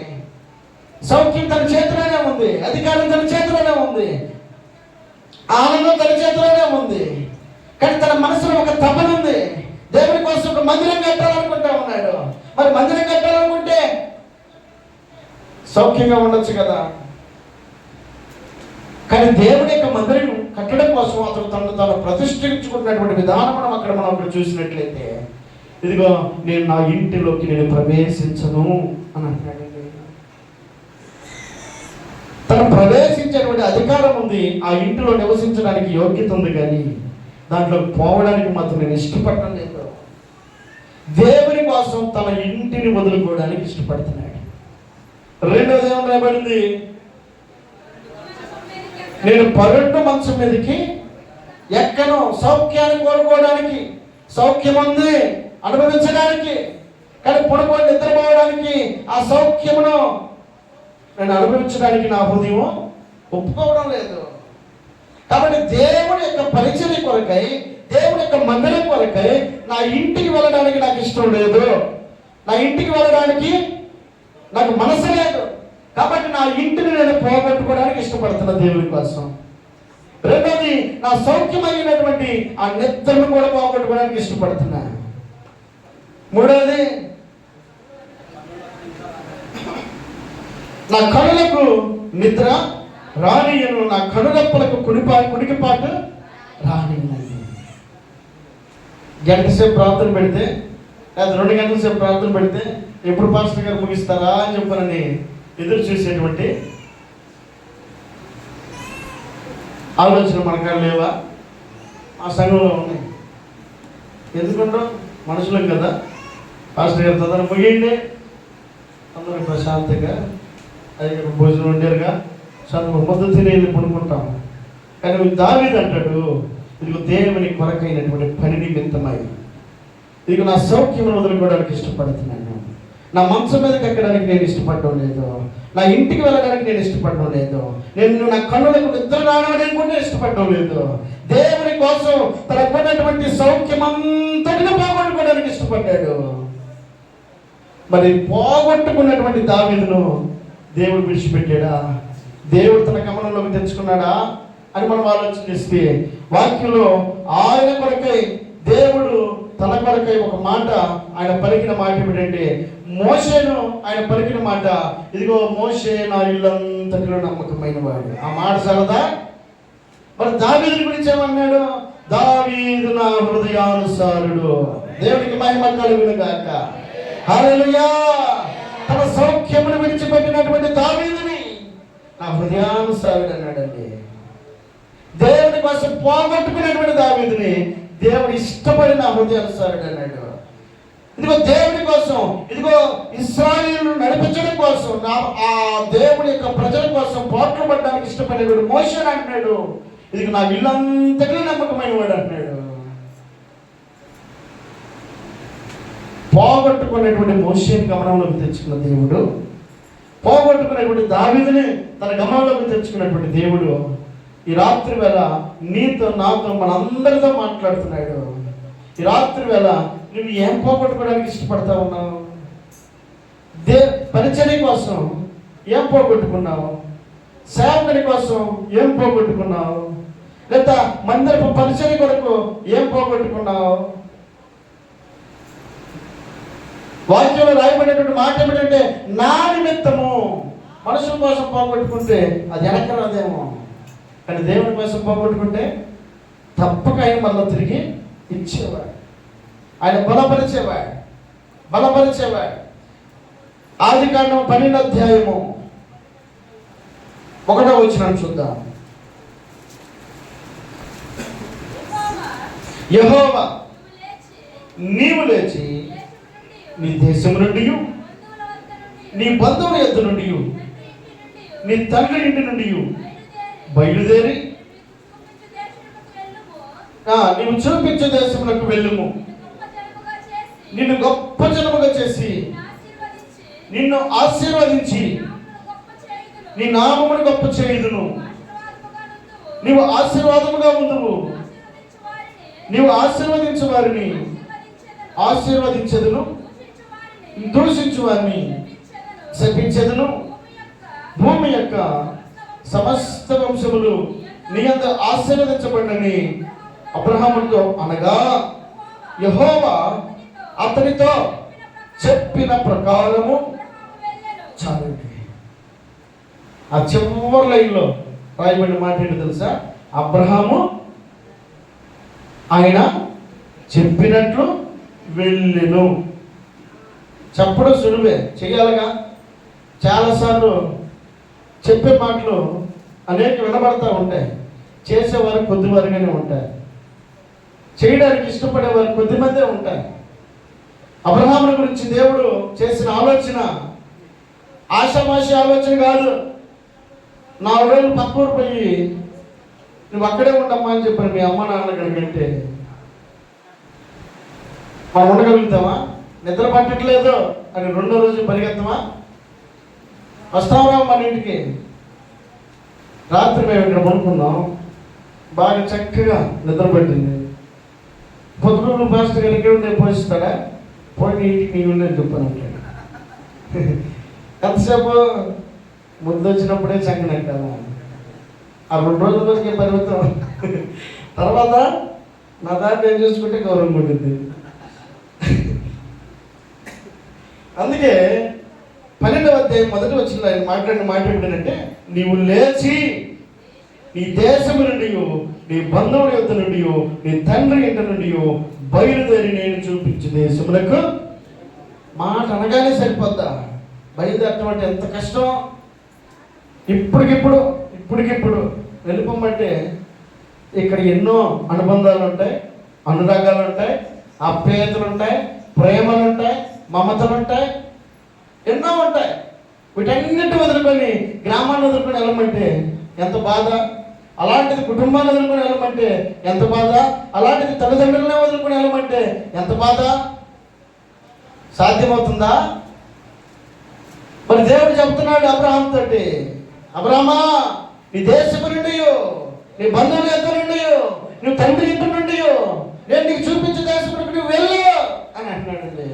సౌఖ్యం తన చేతిలోనే ఉంది, అధికారం తన చేతిలోనే ఉంది, ఆనందం తన చేతిలోనే ఉంది. కానీ తన మనసులో ఒక తపన ఉంది, దేవుని కోసం ఒక మందిరం కట్టాలనుకుంటా ఉన్నాడు. మరి మందిరం కట్టాలనుకుంటే సౌఖ్యంగా ఉండొచ్చు కదా. కానీ దేవుని యొక్క మందిరం కట్టడం కోసం అతను తను ప్రతిష్ఠించుకున్నటువంటి విధానం మనం అక్కడ చూసినట్లయితే, ఇదిగో నేను నా ఇంటిలోకి నేను ప్రవేశించను అని అంటున్నాడు. తను ప్రవేశించేటువంటి అధికారం ఉంది, ఆ ఇంటిలో నివసించడానికి యోగ్యత ఉంది, కానీ దాంట్లో పోవడానికి మాత్రం నేను ఇష్టపడటం లేదు. దేవుని కోసం తన ఇంటిని వదులుకోవడానికి ఇష్టపడుతున్నాడు. రెండోది ఏమని రాయబడింది? నేను పరుండు మంచం మీదకి ఎక్కను, సౌఖ్యాన్ని కోరుకోవడానికి. సౌఖ్యం ఉంది అనుభవించడానికి, కానీ పడుకొని నిద్రపోవడానికి, ఆ సౌఖ్యమును నేను అనుభవించడానికి నా హృదయం ఒప్పుకోవడం లేదు. కాబట్టి దేవుని యొక్క పరిచర్య కొరకై, దేవుని యొక్క మందిరం కొరకై నా ఇంటికి వెళ్ళడానికి నాకు ఇష్టం లేదు, నా ఇంటికి వెళ్ళడానికి నాకు మనసు లేదు. కాబట్టి నా ఇంటిని నేను పోగొట్టుకోవడానికి ఇష్టపడుతున్నా దేవుని కోసం. రెండోది, నా సౌఖ్యమైనటువంటి ఆ నిద్రను కూడా పోగొట్టుకోవడానికి ఇష్టపడుతున్నా. మూడవది, నా కనులకు నిద్ర రానియను, నా కనురెప్పలకు కుడికిపాటు రానియనండి. గంట సేపు ప్రార్థన పెడితే, లేదా 2 గంటల సేపు ప్రార్థన పెడితే ఎప్పుడు పాస్టర్ గారు ముగిస్తారా అని చెప్పనని ఎదురు చూసేటువంటి ఆలోచన మనకాడ లేవా? ఆ సంఘంలో ఉన్నాయి. ఎందుకంటే మనుషులం కదా. పాస్టర్ గారు తొందరగా ముగియండి, అందరూ ప్రశాంతంగా అది భోజనం ఉండేరుగా ముద్ద తిని పడుకుంటాం. కానీ దావీదు అంటాడు, ఇదిగో దేవుని కొరకైనటువంటి పని నిమిత్తమై ఇదిగో నా సౌఖ్యమును వదులుకోవడానికి ఇష్టపడుతున్నాను, నా మంచం మీదకి ఎక్కడానికి నేను ఇష్టపడడం లేదు, నా ఇంటికి వెళ్ళడానికి నేను ఇష్టపడడం లేదు, నేను నా కన్నులకు నిద్ర రావడానికి కూడా ఇష్టపడడం లేదు. దేవుని కోసం తనకున్నటువంటి సౌఖ్యమంతటిని పోగొట్టుకోవడానికి ఇష్టపడ్డాడు. మరి పోగొట్టుకున్నటువంటి దావీదును దేవుడు విడిచిపెట్టాడా? దేవుడు తన గమనంలోకి తెచ్చుకున్నాడా అని మనం ఆలోచన చేస్తే, వాక్యంలో ఆయన కొరకై దేవుడు తన కొరకై ఒక మాట ఆయన పలికిన మాట ఏమిటంటే, మోషేను ఆయన పలికిన మాట, ఇదిగో మోషే నా ఇల్లంతటిలో నమ్మకమైన వాడు. ఆ మాట సరదా. మరి దావీదు గురించి ఏమన్నాడు? దావీదు నా హృదయానుసారుడు. దేవునికి మహిమ కలుగును గాక. హల్లెలూయా. తన సౌఖ్యమును విడిచిపెట్టినటువంటి దావీదుని నా హృదయానుసారుడు అన్నాడండి. దేవుని కోసం పోగొట్టుకున్నటువంటి దావీదుని దేవుడు ఇష్టపడి నా హృదయానుసారుడు అన్నాడు. ఇదిగో దేవుని కోసం, ఇదిగో ఇశ్రాయేలును నడిపించడం కోసం, ఆ దేవుని యొక్క ప్రజల కోసం పోట్లు పడడానికి ఇష్టపడేవాడు మోషే అంటున్నాడు, ఇదిగో నా ఇల్లంతటిలో నమ్మకమైన వాడు అంటున్నాడు. పోగొట్టుకున్నటువంటి మోషేని గమనంలోకి తెచ్చుకున్న దేవుడు, పోగొట్టుకున్నటువంటి దావీదుని తన గమనంలోకి తెచ్చుకున్నటువంటి దేవుడు ఈ రాత్రి వేళ నీతో నాతో మనందరితో మాట్లాడుతున్నాడు. ఈ రాత్రి వేళ నువ్వు ఏం పోగొట్టుకోవడానికి ఇష్టపడతా ఉన్నావు? పరిచర్య కోసం ఏం పోగొట్టుకున్నావు? సేవకుడి కోసం ఏం పోగొట్టుకున్నావు? లేదా మందిరపు పరిచర్య కొరకు ఏం పోగొట్టుకున్నావు? వాక్యంలో రాయబడినటువంటి మాట ఏమిటంటే నా నిమిత్తము. మనుషుల కోసం పోగొట్టుకుంటే అది వెనకరాదేమో, కానీ దేవుని కోసం పోగొట్టుకుంటే తప్పక ఆయన మళ్ళీ తిరిగి ఇచ్చేవాడు. ఆయన బలపరిచేవాడు. ఆదికాండం 12వ అధ్యాయము 1వ వచనం చూద్దాం. యెహోవా నీవు లేచి నీ దేశం నుండి, నీ బంధువుల యొద్ద నుండి, నీ తండ్రి ఇంటి నుండి బయలుదేరి నీవు చూపించే దేశములకు వెళ్ళుము. నిన్ను గొప్ప జనముగా చేసి నిన్ను ఆశీర్వదించి నీ నామమును గొప్ప చేయుదును. నీవు ఆశీర్వాదముగా ఉందువు. నీవు ఆశీర్వదించు వారిని ఆశీర్వదించెదను, దూషించు వారిని శపించెదను. భూమి యొక్క సమస్త వంశములు నీ అందు ఆశీర్వదించబడినని అబ్రహాముతో అనగా యెహోవా అతనితో చెప్పిన ప్రకారము. చాలండి. ఆ చివరి లైన్లో రాయబడిన మాట ఏంటో తెలుసా? అబ్రహాము ఆయన చెప్పినట్లు వెళ్ళెను. చెప్పడం సులువే, చెయ్యాలిగా. చాలాసార్లు చెప్పే మాటలు అనేక వినబడతా ఉంటాయి, చేసేవారు కొద్దివారుగానే ఉంటాయి, చేయడానికి ఇష్టపడేవారు కొద్దిమందే ఉంటాయి. అబ్రహాముని గురించి దేవుడు చేసిన ఆలోచన ఆషామాషి ఆలోచన కాదు. 4 రోజులు పక్కూరు పోయి నువ్వు అక్కడే ఉండమ్మా అని చెప్పారు మీ అమ్మ నాన్న కంటే మనం ఉండగలుగుతామా? నిద్ర పట్టట్లేదు అని 2వ రోజు పరిగెత్తమా? వస్తావా మన ఇంటికి? రాత్రి మేము ఇక్కడ పడుకున్నాం, బాగా చక్కగా నిద్ర పట్టింది. పొద్దున పాస్టర్ గారికి ఉండే పోషిస్తాడా? పోయి ఇంటికి నీకు ఉండేది చెప్పాను అంటాడు. ఎంతసేపు ముద్దు వచ్చినప్పుడే చక్కనట్టు కదా, ఆ 2 రోజుల రోజుకే పరిమితం. తర్వాత నా దాన్ని ఏం చూసుకుంటే గౌరవం ఉంటుంది. అందుకే 12వ అధ్యాయం 1వ వచనంలో ఆయన మాట్లాడిన మాట ఏంటంటే నీవు లేచి నీ దేశము నుండి, నీ బంధువుల యొద్ద నుండి, నీ తండ్రి ఇంటి నుండి బయలుదేరి నేను చూపించే దేశములకు. మాట అనగానే సరిపోద్దా? బయలుదేరటం అంటే ఎంత కష్టం. ఇప్పటికిప్పుడు వెళ్ళిపోమంటే ఇక్కడ ఎన్నో అనుబంధాలు ఉంటాయి, అనురాగాలు ఉంటాయి, ఆప్యాయతలు ఉంటాయి, ప్రేమలు ఉంటాయి, మమతలు ఉంటాయి, ఎన్నో ఉంటాయి. వీటన్నిటి వదులుకొని గ్రామాన్ని వదులుకొని వెళ్ళమంటే ఎంత బాధ. అలాంటిది కుటుంబాన్ని వదులుకొని వెళ్ళమంటే ఎంత బాధ. అలాంటిది తల్లిదండ్రులనే వదులుకొని వెళ్ళమంటే ఎంత బాధ. సాధ్యమవుతుందా? మరి దేవుడు చెప్తున్నాడు అబ్రహాం తోటి, అబ్రహామా నీ దేశము నుండి, నీ బంధువుల యొద్ద నుండి, నువ్వు తండ్రి ఇంటి నుండి నేను నీకు చూపించే దేశములకు నువ్వు వెళ్ళు అని అంటున్నాడండి.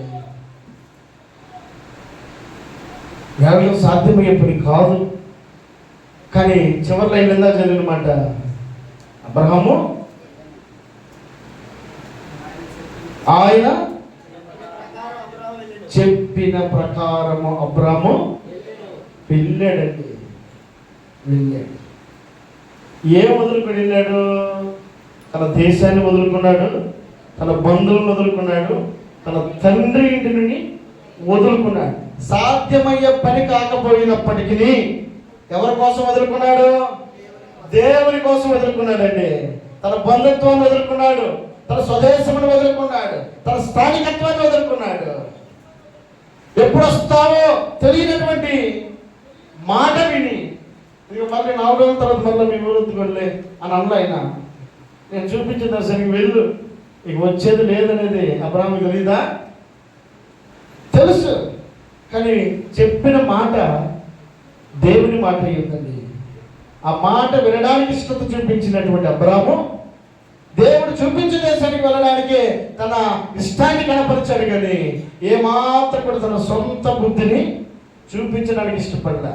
కేవలం సాధ్యమయ్యే పని కాదు. కానీ చివరి లైన్ ఎంత చదివిన మాట, అబ్రహాము ఆయన చెప్పిన ప్రకారము అబ్రహాము వెళ్ళాడండి. ఏం వదులుకొని వెళ్ళాడు? తన దేశాన్ని వదులుకున్నాడు, తన బంధువులను వదులుకున్నాడు, తన తండ్రి ఇంటి నుండి వదులుకున్నాడు. సాధ్యమయ్యే పని కాకపోయినప్పటికీ ఎవరి కోసం వదులుకున్నాడు? దేవుని కోసం వదులుకున్నాడండి. తన బంధుత్వాన్ని వదులుకున్నాడు, తన స్వదేశమును వదులుకున్నాడు, తన స్థానికత్వాన్ని వదులుకున్నాడు. ఎప్పుడు వస్తావో తెలియనటువంటి మాట విని ఇక మళ్ళీ 4 రోజుల తర్వాత మళ్ళీ మీ ఊరికి వెళ్ళే అని అన్న నేను చూపించిన దర్శనానికి వెళ్ళు, ఇక వచ్చేది లేదనేది అబ్రహాము తెలీదా? తెలుసు. కానీ చెప్పిన మాట దేవుని మాట అయ్యిందండి. ఆ మాట వినడానికి ఇష్టత చూపించినటువంటి అబ్రహాము దేవుడు చూపించే దేశానికి వెళ్ళడానికి తన ఇష్టాన్ని కనపరిచాడు, కానీ ఏమాత్రం కూడా తన సొంత బుద్ధిని చూపించడానికి ఇష్టపడ్డా.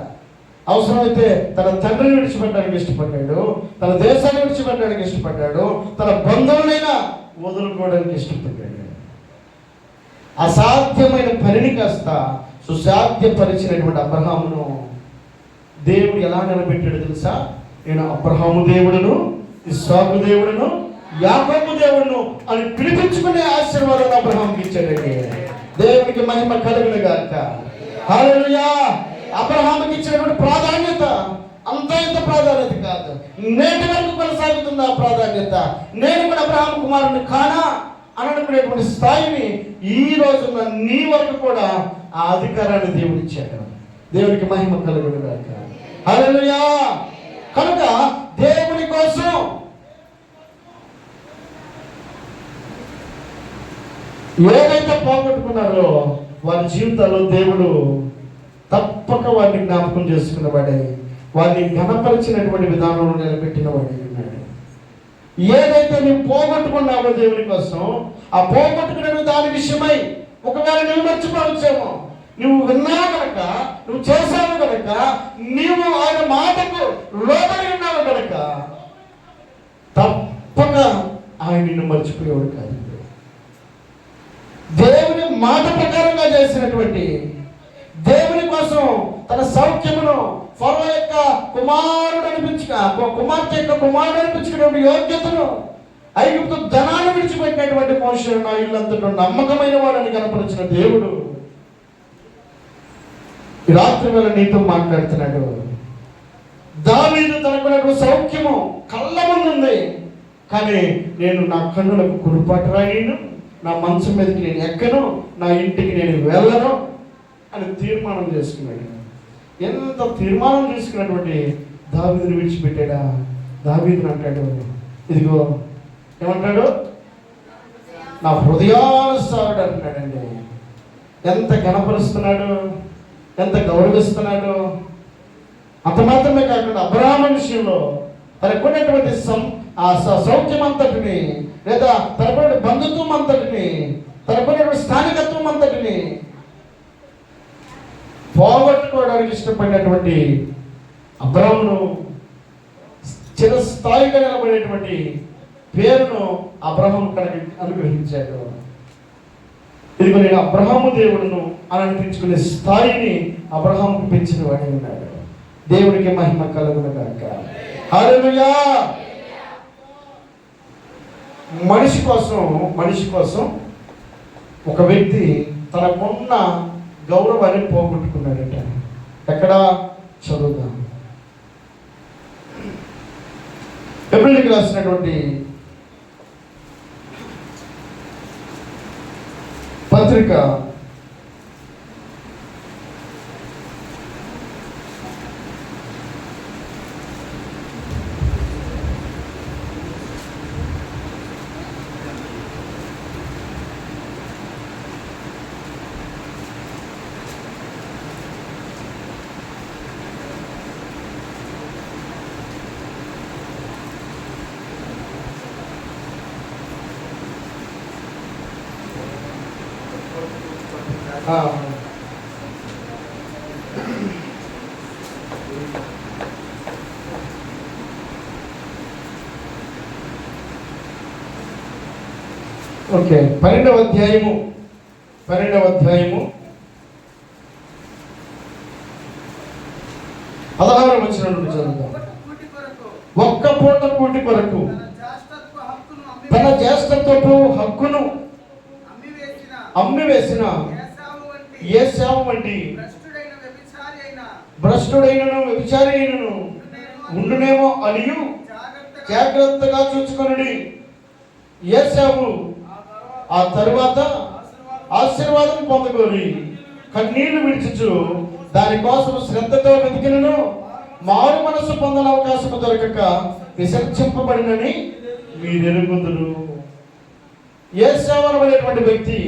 అవసరమైతే తన తండ్రిని విడిచిపెట్టడానికి ఇష్టపడ్డాడు, తన దేశాన్ని విడిచిపెట్టడానికి ఇష్టపడ్డాడు, తన బంధువులైనా వదులుకోవడానికి ఇష్టపడ్డాడు. అసాధ్యమైన పనిని సుసాధ్యపరిచినటువంటి అబ్రహామును దేవుడు ఎలా నిలబెట్టాడు తెలుసా? నేను అబ్రహాము దేవుడును, ఇస్సాకు దేవుడును, యాకోబు దేవుడును అని పిలిపించుకునే ఆశీర్వాదాన్ని అబ్రహాంకి ఇచ్చాడండి. దేవునికి మహిమ కలుగును గాక. హల్లెలూయా. అబ్రహాముకి ఇచ్చినటువంటి ప్రాధాన్యత అంత ఇంత ప్రాధాన్యత కాదు, నేటి వరకు కొనసాగుతున్న ప్రాధాన్యత. నేను కూడా అబ్రహాము కుమారుని కానా అని అనుకునేటువంటి స్థాయిని ఈ రోజున నీ వరకు కూడా ఆ అధికారాన్ని దేవుడు ఇచ్చాడు. దేవునికి మహిమ కలుగును గాక. హల్లెలూయా. కనుక దేవుని కోసం ఏదైతే పోగొట్టుకున్నారో వారి జీవితాల్లో దేవుడు తప్పక వారిని జ్ఞాపకం చేసుకున్నవాడే, వారిని ఘనపరిచినటువంటి విధానంలో నిలబెట్టిన వాడే ఉన్నాడు. ఏదైతే నువ్వు పోగొట్టుకున్నావో దేవుని కోసం, ఆ పోగొట్టుకున్న దాని విషయమై ఒకవేళ నువ్వు మర్చిపోవచ్చేమో, నువ్వు విన్నావు కనుక, నువ్వు చేసావు కనుక, నీవు ఆయన మాటకు లోబడి ఉన్నావు కనుక తప్పక ఆయన నిన్ను మర్చిపోయేవాడు కాదు. దేవుని మాట ప్రకారంగా చేసినటువంటి, దేవుని కోసం తన సౌఖ్యమును ఫరో యొక్క కుమారుడు కుమార్తె యొక్క కుమారుడు అనిపించుకునే యోగ్యతను, ఐగుప్తు ధనాన్ని విడిచిపెట్టినటువంటి మోషే నా ఇల్లంతటా నమ్మకమైన వాడని కనపరిచిన దేవుడు ఈ రాత్రి వేళ నీతో మాట్లాడుతున్నాడు. దావీదు తనకున్నటువంటి సౌఖ్యము కళ్ళ ముందుంది, కానీ నేను నా కన్నులకు కురుపాటు రాయను, నా మంచం మీదకి నేను ఎక్కను, నా ఇంటికి నేను వెళ్ళను అని తీర్మానం చేసుకున్నాడు. ఎంత తీర్మానం చేసుకున్నటువంటి దావీదుని విడిచిపెట్టాడా? దావీదుని అంటాడు, ఇదిగో ఏమంటాడు, నా హృదయానుసారుడు అంటున్నాడండి. ఎంత ఘనపరుస్తున్నాడు, ఎంత గౌరవిస్తున్నాడు. అంత మాత్రమే కాకుండా అబ్రహాము విషయంలో తనకున్నటువంటి సౌఖ్యం అంతటిని, లేదా తనకున్న బంధుత్వం అంతటిని, తనకున్నటువంటి స్థానికత్వం అంతటిని పోగొట్టుకోవడానికి ఇష్టపడినటువంటి అబ్రహామును చిరస్థాయిగా నిలబడేటువంటి పేరును అబ్రహాము అనుగ్రహించాడు. ఇదిగో నేను అబ్రహాము దేవుడును అని అనిపించుకునే స్థాయిని అబ్రహాముకు పెంచిన వాడే ఉన్నాడు. దేవుడికి మహిమ కలుగును గాక. హల్లెలూయా. మనిషి కోసం ఒక వ్యక్తి తనకున్న గౌరవాన్ని పోగొట్టుకున్నాడట. ఎక్కడ? చదువుదాం. ఎబ్రిల్కి రాసినటువంటి పత్రిక 啊。ఓకే, 12వ అధ్యాయము 16వ వచనం నుండి చదువుదాం. ఒక్క పూట కూటి కొరకు తన జ్యేష్ఠత్వపు హక్కును అమ్మివేసిన ఏశావు వంటి భ్రష్టుడైనను వ్యభిచారి అయినను ఉండునేమో అనియు జాగ్రత్తగా చూసుకొనుడి. ఏశావు ఆ తరువాత ఆశీర్వాదం పొందుకొని కన్నీళ్లు విడిచుచు దానికోసం శ్రద్ధతో వెతికినను మారు మనసు పొందన అవకాశం దొరకక విసర్జింపబడినని మీరు ఎరుగుదురు. ఏశావు అనేటువంటి వ్యక్తి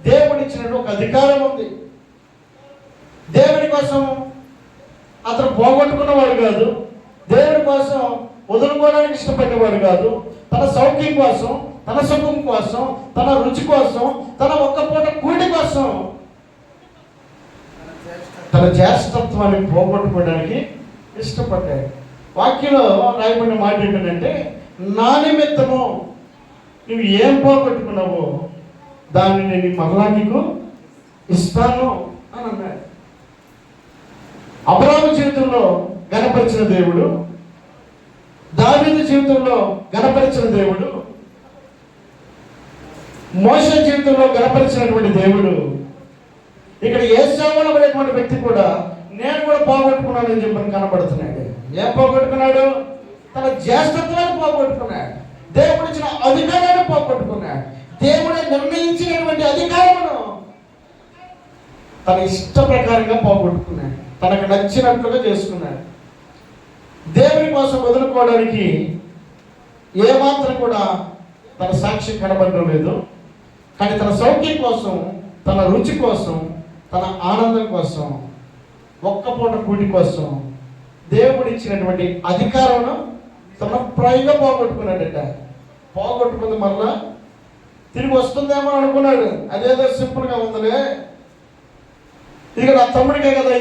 దేవుడిచ్చినట్టు ఒక అధికారం ఉంది. దేవుని కోసం అతను పోగొట్టుకున్నవాడు కాదు, దేవుడి కోసం వదులుకోవడానికి ఇష్టపడేవాడు కాదు. తన సౌఖ్యం కోసం, తన సుఖం కోసం, తన రుచి కోసం, తన ఒక్క పూట కూడి కోసం తన జ్యేష్ఠత్వాన్ని పోగొట్టుకోవడానికి ఇష్టపడ్డాడు. వాక్యంలో రాయబడిన మాట ఏంటంటే, నా నిమిత్తము నువ్వు ఏం పోగొట్టుకున్నావో దాన్ని నేను మరలా నీకు ఇస్తాను అని అన్నాడు. అబ్రాహాము జీవితంలో గణపరిచిన దేవుడు, దావీదు జీవితంలో గణపరిచిన దేవుడు, మోషే జీవితంలో గణపరిచినటువంటి దేవుడు, ఇక్కడ యేసావు అనేటువంటి వ్యక్తి కూడా నేను కూడా పోగొట్టుకున్నానని చెప్పని కనబడుతున్నాడు. ఏం పోగొట్టుకున్నాడు? తన జ్యేష్ఠత్వాన్ని పోగొట్టుకున్నాడు. దేవుడు ఇచ్చిన అధికారాన్ని పోగొట్టుకున్నాడు. దేవుడే నిర్ణయించినటువంటి అధికారమును తన ఇష్ట ప్రకారంగా పోగొట్టుకున్నాడు. తనకు నచ్చినట్లుగా చేసుకున్నాడు. దేవుని కోసం వదులుకోవడానికి ఏమాత్రం కూడా తన సాక్షి కనబడడం లేదు. కానీ తన సౌఖ్యం కోసం, తన రుచి కోసం, తన ఆనందం కోసం, ఒక్క పూట కూటి కోసం దేవుడు ఇచ్చినటువంటి అధికారం తన ప్రాయంగా పోగొట్టుకున్నాడట. పోగొట్టుకుంది మళ్ళా తిరిగి వస్తుందేమో అనుకున్నాడు. అదేదో సింపుల్గా ఉందిలే, ఇక నా తమ్ముడికే కదా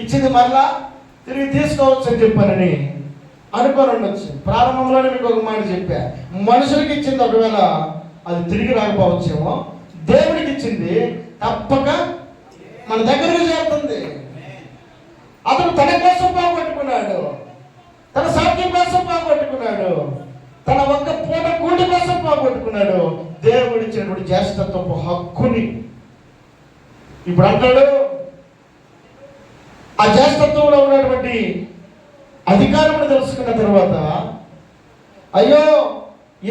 ఇచ్చింది మళ్ళా తిరిగి తీసుకోవచ్చు అని చెప్పానని అనుకొని ఉండొచ్చు. ప్రారంభంలోనే మీకు ఒక మాట చెప్పా, మనుషులకి ఇచ్చింది ఒకవేళ అది తిరిగి రాకపోవచ్చేమో, దేవుడికి ఇచ్చింది తప్పక మన దగ్గరికి చేరుతుంది. అతను తన కోసం పోగొట్టుకున్నాడు, తన సౌఖ్యం కోసం పోగొట్టుకున్నాడు, తన ఒక్క పూట కూడి కోసం పోగొట్టుకున్నాడు దేవుడు ఇచ్చినటువంటి జ్యేష్ఠత్వపు హక్కుని. ఇప్పుడు అంటాడు, ఆ జ్యేష్ఠత్వంలో ఉన్నటువంటి అధికారమును తెలుసుకున్న తర్వాత, అయ్యో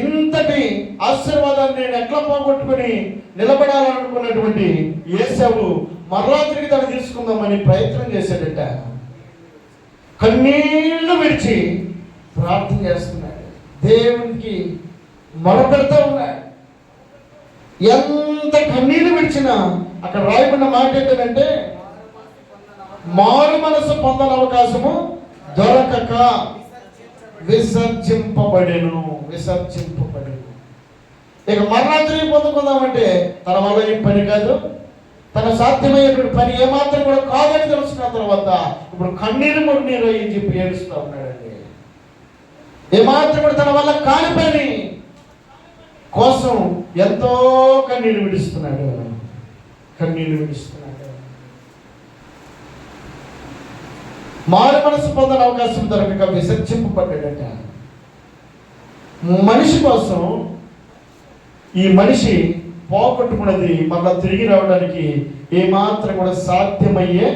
ఇంతటి ఆశీర్వాదాన్ని నేను ఎట్లా పోగొట్టుకుని నిలబడాలనుకున్నటువంటి యేసావు మరలా తిరిగి దాన్ని తీసుకుందామని ప్రయత్నం చేశాడట. కన్నీళ్లు విడిచి ప్రార్థన చేస్తున్నాడు, దేవునికి మొరపెడతా ఉన్నాడు. ఎంత కన్నీళ్లు విడిచినా అక్కడ రాయబడిన మాట ఏంటంటే, మారు మనసు పొందని అవకాశము దొరకక విసర్జింపబడెను. ఇక మరలా తిరిగి పొందుకుందామంటే తన వల్ల ఈ పని కాదు, తన సాధ్యమయ్యేటువంటి పని ఏమాత్రం కూడా కాదని తెలుసుకున్న తర్వాత ఇప్పుడు కన్నీరు కొన్నీరు అని చెప్పి ఏడుస్తూ ఉన్నాడండి. ఏమాత్రం కూడా తన వల్ల కాని పని కోసం ఎంతో కన్నీరు విడుస్తున్నాడు. మారు మనసు పొందని అవకాశం దొరకక విసర్జింపబడ్డాడట. మనిషి కోసం ఈ మనిషి పోగొట్టుకున్నది మళ్ళా తిరిగి రావడానికి ఏమాత్రం కూడా సాధ్యమయ్యే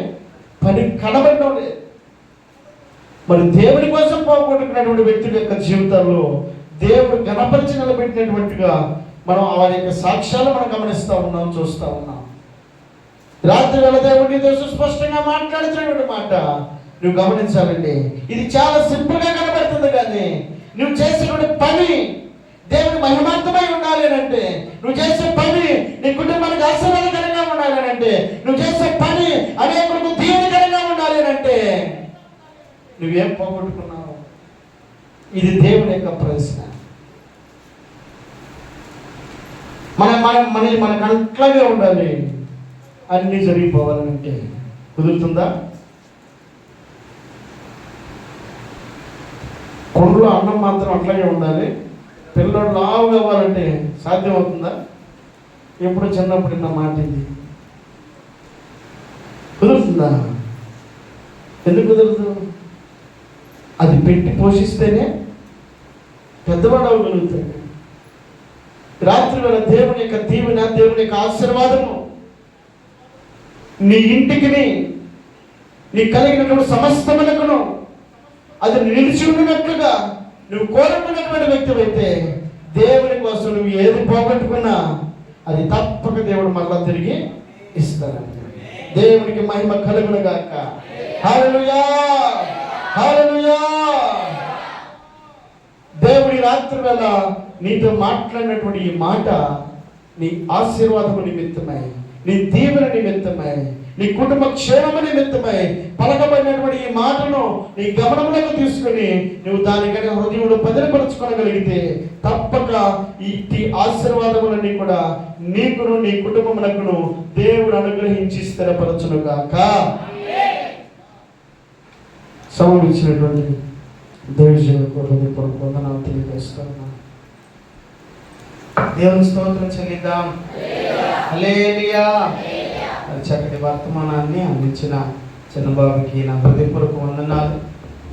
పని కనబడడం లేదు. మరి దేవుని కోసం పోగొట్టుకున్నటువంటి వ్యక్తుల యొక్క జీవితాల్లో దేవుడు గణపరిచి నిలబెట్టినటువంటిగా మనం వారి యొక్క సాక్ష్యాలు మనం గమనిస్తూ ఉన్నాం, చూస్తూ ఉన్నాం. రాత్రి వేళ దేవుడు నీతో స్పష్టంగా మాట్లాడుతున్నటువంటి మాట నువ్వు గమనించాలండి. ఇది చాలా సింపుల్ గా కనబడుతుంది, కానీ నువ్వు చేసేటువంటి పని దేవుని మహిమార్థమై ఉండాలి అని అంటే, నువ్వు చేసే పని నీ కుటుంబానికి ఆశీర్వాదకరంగా ఉండాలి అని అంటే, నువ్వు చేసే పని అనేకులకు దీవెనకరంగా ఉండాలి అని అంటే నువ్వేం పోగొట్టుకున్నావు? ఇది దేవుని యొక్క ప్రశ్న. మనకు అట్లాగే ఉండాలి, అన్నీ జరిగిపోవాలంటే కుదురుతుందా? కొండలో అన్నం మాత్రం అట్లాగే ఉండాలి, పిల్లలు లావు కావాలంటే సాధ్యమవుతుందా? ఎప్పుడు చిన్నప్పుడు నా మాట ఇది కుదురుతుందా? ఎందుకు కుదరదు? అది పెట్టి పోషిస్తేనే పెద్దవాడు అవ్వగలుగుతాడు. రాత్రి వేళ దేవుని యొక్క దీవెన, దేవుని యొక్క ఆశీర్వాదము నీ ఇంటికి, నీ కలిగినటువంటి సమస్తమునకును అది నిలిచి ఉండినట్లుగా నువ్వు కోరుకున్నటువంటి వ్యక్తి అయితే దేవుని కోసం నువ్వు ఏది పోగొట్టుకున్నా అది తప్పక దేవుడు మళ్ళా తిరిగి ఇస్తాడు. దేవునికి మహిమ కలుగును గాక. హల్లెలూయా, హల్లెలూయా. దేవుడి రాత్రి వేళ నీతో మాట్లాడినటువంటి ఈ మాట నీ ఆశీర్వాదము నిమిత్తమై, నీ దీవెన నిమిత్తమై, నీ కుటుంబ క్షేమము నిమిత్తమై పలకబడినటువంటి ఈ మాటను నీ గమనంలోకి తీసుకుని నువ్వు దానికైనా హృదయంలో భద్రపరచుకోగలిగితే తప్పక ఈ ఆశీర్వాదములన్నీ కూడా నీకును నీ కుటుంబమునకును దేవుడు అనుగ్రహించి స్థిరపరచును గాక. సమయం ఇచ్చినటువంటి దైవజనులకు వందనాలు తెలియజేస్తున్నాను. దేవుని స్తోత్రం చెల్లిద్దాం. హల్లెలూయా. మరి చక్కటి వర్తమానాన్ని అందించిన చిన్నబాబుకి నా హృదయపూర్వక వందనాలు.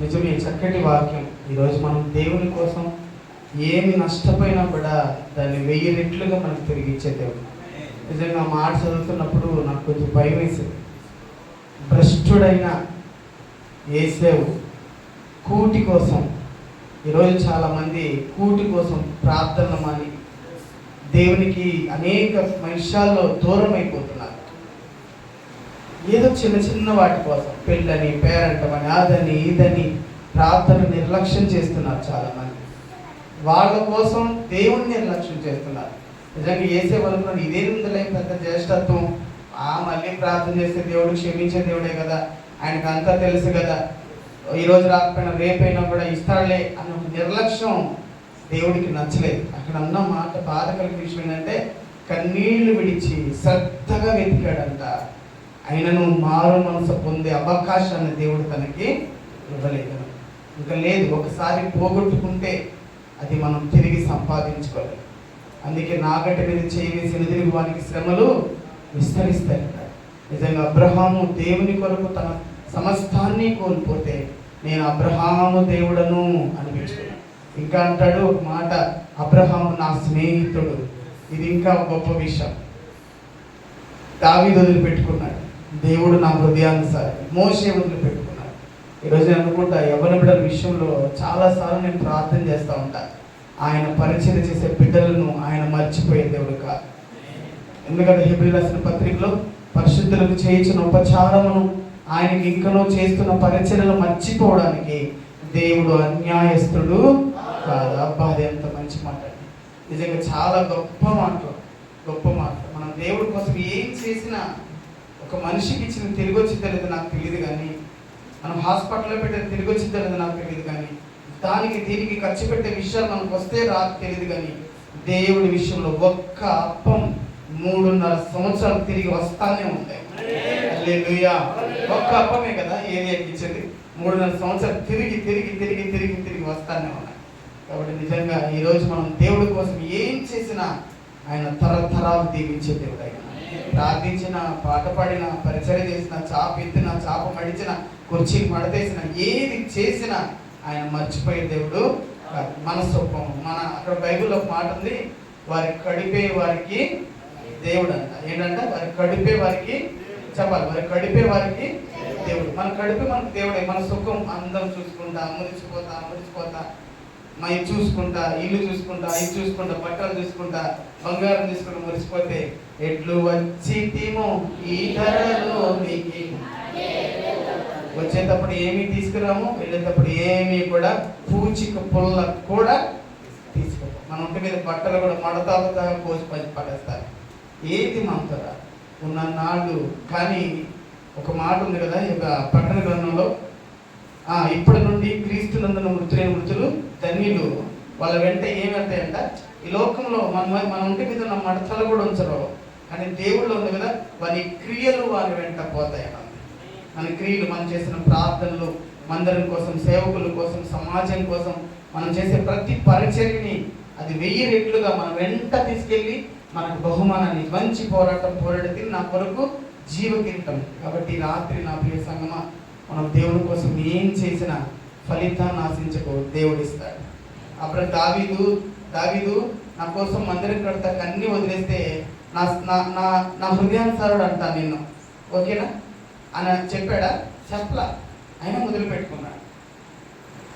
నిజమే, చక్కటి వాక్యం. ఈరోజు మనం దేవుని కోసం ఏమి నష్టపోయినా కూడా దాన్ని 1000 రెట్లుగా మనకు తిరిగి ఇచ్చే దేవుడు. నిజంగా మాట చదువుతున్నప్పుడు నాకు కొంచెం భయం వేసింది. భ్రష్టుడైన యేసేవు కూటి కోసం, ఈరోజు చాలామంది కూటి కోసం ప్రార్థనలు మాని దేవునికి అనేక విషయాల్లో దూరం అయిపోతున్నారు. ఏదో చిన్న చిన్న వాటి కోసం, పెళ్ళని, పేరంటమని, అదని ఇదని ప్రార్థన నిర్లక్ష్యం చేస్తున్నారు చాలామంది. వాళ్ళ కోసం దేవుణ్ణి నిర్లక్ష్యం చేస్తున్నారు. నిజంగా యేసేపు అనుకున్నాడు, ఇదేముందిలే పెద్ద జ్యేష్ఠత్వం, మళ్ళీ ప్రార్థన చేస్తే దేవుడు క్షమించే దేవుడే కదా, ఆయనకు అంతా తెలుసు కదా, ఈరోజు రాకపోయినా రేపైనా కూడా ఇస్తాడులే అన్న నిర్లక్ష్యం దేవుడికి నచ్చలేదు. అక్కడ అన్న మాట బాధ కలిగిన విషయం ఏంటంటే, కన్నీళ్లు విడిచి శ్రద్ధగా వెతికాడంట. ఆయనను మారు మనసు పొందే అవకాశాన్ని దేవుడు తనకి ఇవ్వలేదు. ఇంకా లేదు, ఒకసారి పోగొట్టుకుంటే అది మనం తిరిగి సంపాదించుకోవాలి. అందుకే నాగటి మీద చేసి తిరిగి వానికి శ్రమలు విస్తరిస్తాయి. నిజంగా అబ్రహాము దేవుని కొరకు తన సమస్తాన్ని కోల్పోతే, నేను అబ్రహాము దేవుడను అనిపించుకున్నాను. ఇంకా అంటాడు ఒక మాట, అబ్రహాము నా స్నేహితుడు. ఇది ఇంకా గొప్ప విషయం. దావీదు వదిలిపెట్టుకున్నాడు, దేవుడు నా హృదయానుసారి. మోషే వదిలిపెట్టుకున్నాడు. ఈరోజు నేను అనుకుంటా, యవ్వన బిడ్డల విషయంలో చాలాసార్లు నేను ప్రార్థన చేస్తూ ఉంటాను. ఆయన పరిచయం చేసే బిడ్డలను ఆయన మర్చిపోయే దేవుడు కాదు. ఎందుకంటే హెబ్రీయులకు రాసిన పత్రికలో పరిశుద్ధులకు చేయించిన ఉపచారమును, ఆయనకి ఇంకనూ చేస్తున్న పరిచర్యలు మర్చిపోవడానికి దేవుడు అన్యాయస్తుడు కాదు. అబ్బా, అది ఎంత మంచి మాట. నిజంగా చాలా గొప్ప మాటలు, గొప్ప మాటలు. మనం దేవుడి కోసం ఏం చేసినా, ఒక మనిషికి ఇచ్చిన తిరిగి వచ్చిందో లేదో నాకు తెలియదు కానీ, మనం హాస్పిటల్లో పెట్టేది తిరిగి వచ్చిందో లేదో నాకు తెలియదు కానీ, దానికి దీనికి ఖర్చు పెట్టే విషయాలు మనకు వస్తే రాదు తెలియదు కానీ, దేవుడి విషయంలో ఒక్క అప్పం 3.5 సంవత్సరాలు తిరిగి వస్తానే ఉంటాయి. హల్లెలూయా. ఒక్క అప్పమే కదా ఏలియాకి ఇచ్చింది. 3.5 సంవత్సరాలు తిరిగి తిరిగి తిరిగి తిరిగి తిరిగి వస్తానే ఉన్నాయి. కాబట్టి నిజంగా ఈరోజు మనం దేవుడి కోసం ఏం చేసినా ఆయన తరతరాలు దీవించే దేవుడు. ఆయన ప్రార్థించిన, పాట పాడిన, పరిచయం చేసిన, చాప ఎత్తిన, చాప మడిచిన, కుర్చీ మడతేసిన, ఏది చేసినా ఆయన మర్చిపోయే దేవుడు కాదు. మన స్వభావం, మన అక్కడ బైబిల్లో ఒక మాట ఉంది, వారి కడిపే వారికి దేవుడు అంట. ఏంటంటే వారి కడిపే వారికి చెప్పాలి, వారి కడిపే వారికి దేవుడు. మన కడిపే మనకు దేవుడే. మన సుఖం అందరం చూసుకుంటా, మురిసిపోతా మై చూసుకుంటా, ఇల్లు చూసుకుంటా, ఇది చూసుకుంటా, బట్టలు చూసుకుంటా, బంగారం తీసుకుంటా మురిసిపోతే, ఎట్లు వచ్చి తీమో ఈ ధరలో నీకు, వచ్చేటప్పుడు ఏమీ తీసుకురాము, వెళ్ళేటప్పుడు ఏమీ కూడా పూచిక పుల్ల కూడా తీసుకో. మన ఒంటి మీద బట్టలు కూడా మడతాలుగా కోసి పడేస్తారు. ఏది మంతరా ఉన్న నాడు. కానీ ఒక మాట ఉంది కదా ప్రకటన గ్రంథంలో, ఇప్పటి నుండి క్రీస్తునందున మృతులైన మృతులు ధన్యులు, వాళ్ళ వెంట ఏమంటాయంట, ఈ లోకంలో మన ఒంటి మీద ఉన్న మడతలు కూడా ఉంచరు, కానీ దేవుళ్ళు ఉంది కదా, వారి క్రియలు వారి వెంట పోతాయన్న. మన క్రియలు, మనం చేసిన ప్రార్థనలు, మందిరం కోసం, సేవకుల కోసం, సమాజం కోసం మనం చేసే ప్రతి పరిచర్యని అది 1000 రెట్లుగా మన వెంట తీసుకెళ్ళి మనకు బహుమానాన్ని, మంచి పోరాడి నా కొరకు జీవ కిరీటం. కాబట్టి రాత్రి నా ప్రియ సంగమా, మనం దేవుని కోసం ఏం చేసినా ఫలితాన్ని ఆశించకు, దేవుడు ఇస్తాడు. అప్పుడు దావీదు నా కోసం మందిరం కడతాక అన్నీ వదిలేస్తే నా హృదయానుసారుడు అంటా నిన్ను, ఓకేనా అని చెప్పాడా? చెప్పలా. ఆయన వదిలిపెట్టుకున్నాడు.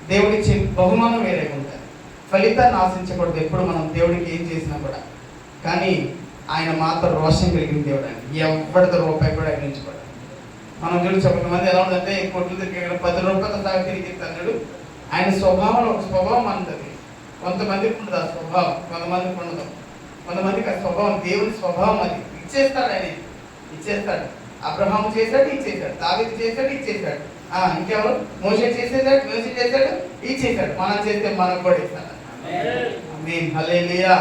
దేవుడిచ్చే బహుమానం వేరే ఉంటుంది. ఫలితాన్ని ఆశించకూడదు ఎప్పుడు మనం దేవుడికి ఏం చేసినా కూడా. కానీ ఆయన మాత్రం రోషం కలిగిన దేవుడు అండి. ఎవరితో రూపాయి కూడా ఆయన ఉంచుకోడు. మనం చూసి కొంతమంది ఎలా ఉందంటే, కొట్లు తిరిగి 10 రూపాయల దాకా తిరిగి తన్నాడు. ఆయన స్వభావంలో ఒక స్వభావం అంటది. కొంతమందికి ఉండదు ఆ స్వభావం, కొంతమందికి ఉండదు. కొంతమందికి ఆ స్వభావం, దేవుని స్వభావం అది. ఇచ్చేస్తాడు, ఆయన ఇచ్చేస్తాడు. అబ్రహాము చేశాడు, ఇచ్చేసాడు. దావీదు చేశాడు, ఇచ్చేసాడు. ఇంకెవరు? మోషే చేశాడు, ఇచ్చేసాడు. మనం చేస్తే మనకు కూడా ఇస్తాడు. హల్లెలూయా.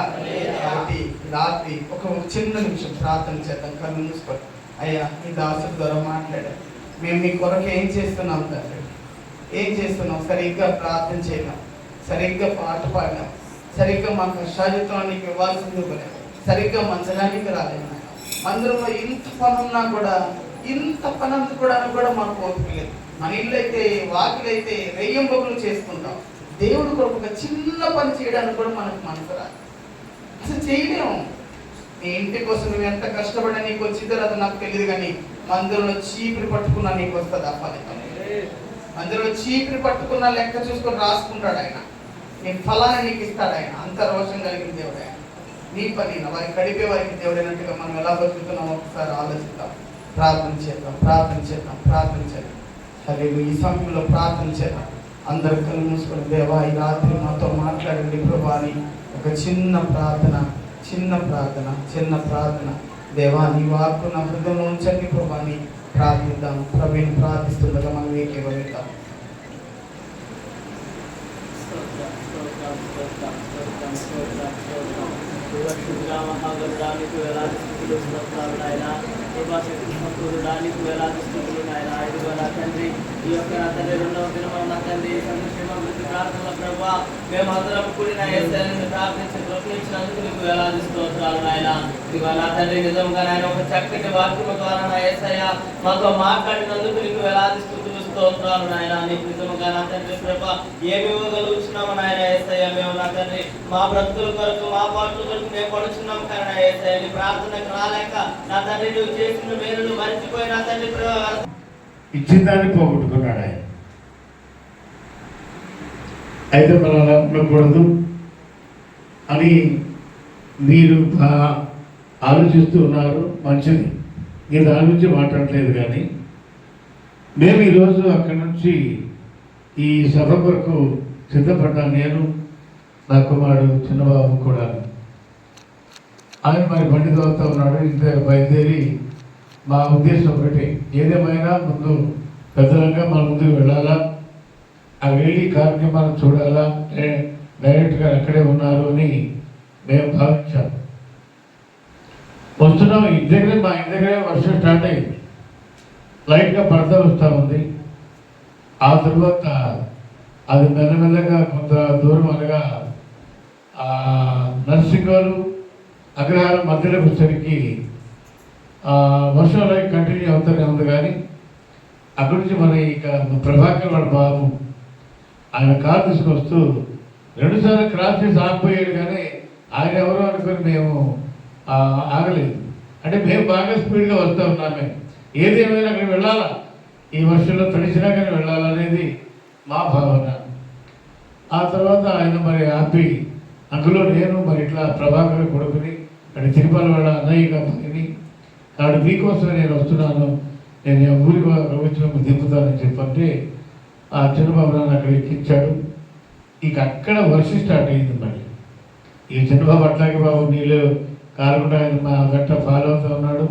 కాబట్టి రాత్రి ఒక చిన్న నిమిషం ప్రార్థన చేద్దాం. కళ్ళు మూసుకోండి. అయ్యా, ఈ దాసుడి ద్వారా మాట్లాడారు. మేము మీ కొరకు ఏం చేస్తున్నాం తండ్రి? ఏం చేస్తున్నాం? సరిగ్గా ప్రార్థన చేయడం, సరిగ్గా పాట పాడినాం, సరిగ్గా మా కష్టాజితం నీకు ఇవ్వాల్సింది కూడా, సరిగ్గా మంచడానికి రాలేము. మందిరంలో ఇంత పని ఉన్నా కూడా, ఇంత పని అందుకోవడానికి కూడా మనకు ఓపిక లేదు. మన ఇల్లు అయితే, వాకిలు అయితే రెయ్యంబొగులు చేసుకుంటాం. దేవుడి కొరకు ఒక చిన్న పని చేయడానికి కూడా మనకు మనసు రాదు, అసలు చేయలేము. నీ ఇంటి కోసం నువ్వు ఎంత కష్టపడినా నీకు వచ్చిందో అది నాకు తెలియదు, కానీ మందిరంలో చీపిరి పట్టుకున్నా నీకు వస్తుంది ఆ ఫలితం. మందిరంలో చీపిరి పట్టుకున్నా లెక్క చూసుకొని రాసుకుంటాడు ఆయన, నీ ఫలాన్ని నీకు ఇస్తాడు ఆయన. అంత రోషం కలిగిన దేవుడు ఆయన. నీ పని వారికి గడిపే వారికి దేవుడైనట్టుగా మనం ఎలా బతుకుతున్నాం ఒకసారి ఆలోచిద్దాం. ప్రార్థన చేద్దాం, ప్రార్థన చేద్దాం, ప్రార్థన చేద్దాం. సరే, ఈ సమయంలో ప్రార్థన చేద్దాం. అందరు కళ్ళు మూసుకొని, దేవా ఈ రాత్రి మాతో మాట్లాడండి ప్రభా అని ఒక చిన్న ప్రార్థన, చిన్న ప్రార్థన, చిన్న ప్రార్థన. దేవా నీ వాక్కు నా హృదయంలో ఉంచండి ప్రభా అని ప్రార్థిద్దాం. ప్రభుని ప్రార్థిస్తుండగా మనం ఏకీభవిద్దాం. మహాగరుడానికి వేలాది స్థితులు స్తోత్రాలు నాయన. కృపాశక్తి సంపూర్ణానికి వేలాది స్థితులు నాయన. ఇదిగో నా తండ్రి, ఈ యొక్క నా తండ్రి రెండవ దినము నా తండ్రి సంక్షేమాభివృద్ధి ప్రార్థనల ప్రభావ మేమందరం కూడిన యేసయ్యను ప్రార్థించి ప్రశ్నించినందుకు నీకు వేలాది స్తోత్రాలు నాయన. ఇదిగో నా తండ్రి, నిజంగా నాయన ఒక చక్కటి వాక్యము ద్వారా నా యేసయ్య మాతో మాట్లాడినందుకు నీకు వేలాది స్థుతులు స్తోత్రాలు నాయన. నీకు నిజంగా నా తండ్రి ప్రభా ఏమి ఇవ్వగలుగుతున్నాము నాయన యేసయ్య. మేము నా తండ్రి మా బ్రతుకుల కొరకు, మా పాటల కొరకు మేము పడుచున్నాం కానీ యేసయ్య నీ ప్రార్థనకు రాలేక నా తండ్రి నువ్వు చేసిన మేలును మర్చిపోయి నా తండ్రి ఇచ్చిన దాన్ని పోగొట్టుకున్నాడు ఆయన. అయితే మనం అలా ఉండకూడదు అని మీరు ఆలోచిస్తూ ఉన్నారు, మంచిది. నేను దాని నుంచి మాట్లాడలేదు, కానీ మేము ఈరోజు అక్కడి నుంచి ఈ సభ కొరకు సిద్ధపడ్డాను. నేను, నా కుమారుడు చిన్నబాబు కూడా. ఆయన మరి బండి తోలుతూ ఉన్నాడు. ఇంత బయలుదేరి మా ఉద్దేశం ఒకటి, ఏదేమైనా ముందు పెద్దలంగా మన ముందుకు వెళ్ళాలా, ఆ వెళ్ళి కార్యక్రమాలను చూడాలా, డైరెక్ట్గా అక్కడే ఉన్నారు అని మేము భావించాం. వస్తున్నాం. మా ఇంటి దగ్గరే వర్షం స్టార్ట్ అయింది. లైట్గా పడతా వస్తూ ఉంది. ఆ తర్వాత అది మెల్లమెల్లగా కొంత దూరం అనగా నర్సింగాలు అగ్రహారం మధ్యలోకి వచ్చేసరికి వర్షం లైట్ కంటిన్యూ అవుతూనే ఉంది. కానీ అక్కడి నుంచి మన ఇక ప్రభాకర్ వాళ్ళ బాబు ఆయన కారు తీసుకొస్తూ 2 సార్లు క్రాస్ చేసి ఆగిపోయాడు, కానీ ఆయన ఎవరో అనుకుని మేము ఆగలేదు. అంటే మేము బాగా స్పీడ్గా వస్తూ ఉన్నామే. ఏదేమైనా అక్కడికి వెళ్ళాలా, ఈ వర్షంలో తడిసినా కానీ వెళ్ళాలనేది మా భావన. ఆ తర్వాత ఆయన మరి ఆపి, అందులో నేను మరి ఇట్లా ప్రభాకర్ కొడుకుని అక్కడ తిరుపతి వాళ్ళ అన్నయ్యగా పని కాబట్టి మీకోసమే నేను వస్తున్నాను, నేను ఊరికి వచ్చినప్పుడు దింపుతానని చెప్పంటే ఆ చిన్నబాబు నాన్న అక్కడ ఎక్కించాడు. ఇక అక్కడ వర్షం స్టార్ట్ అయింది. మళ్ళీ ఈ చిన్నబాబు అట్లాగే బాబు నీళ్ళు కాకుండా ఆయన మా గట్ట ఫాలో అవుతూ ఉన్నాడు.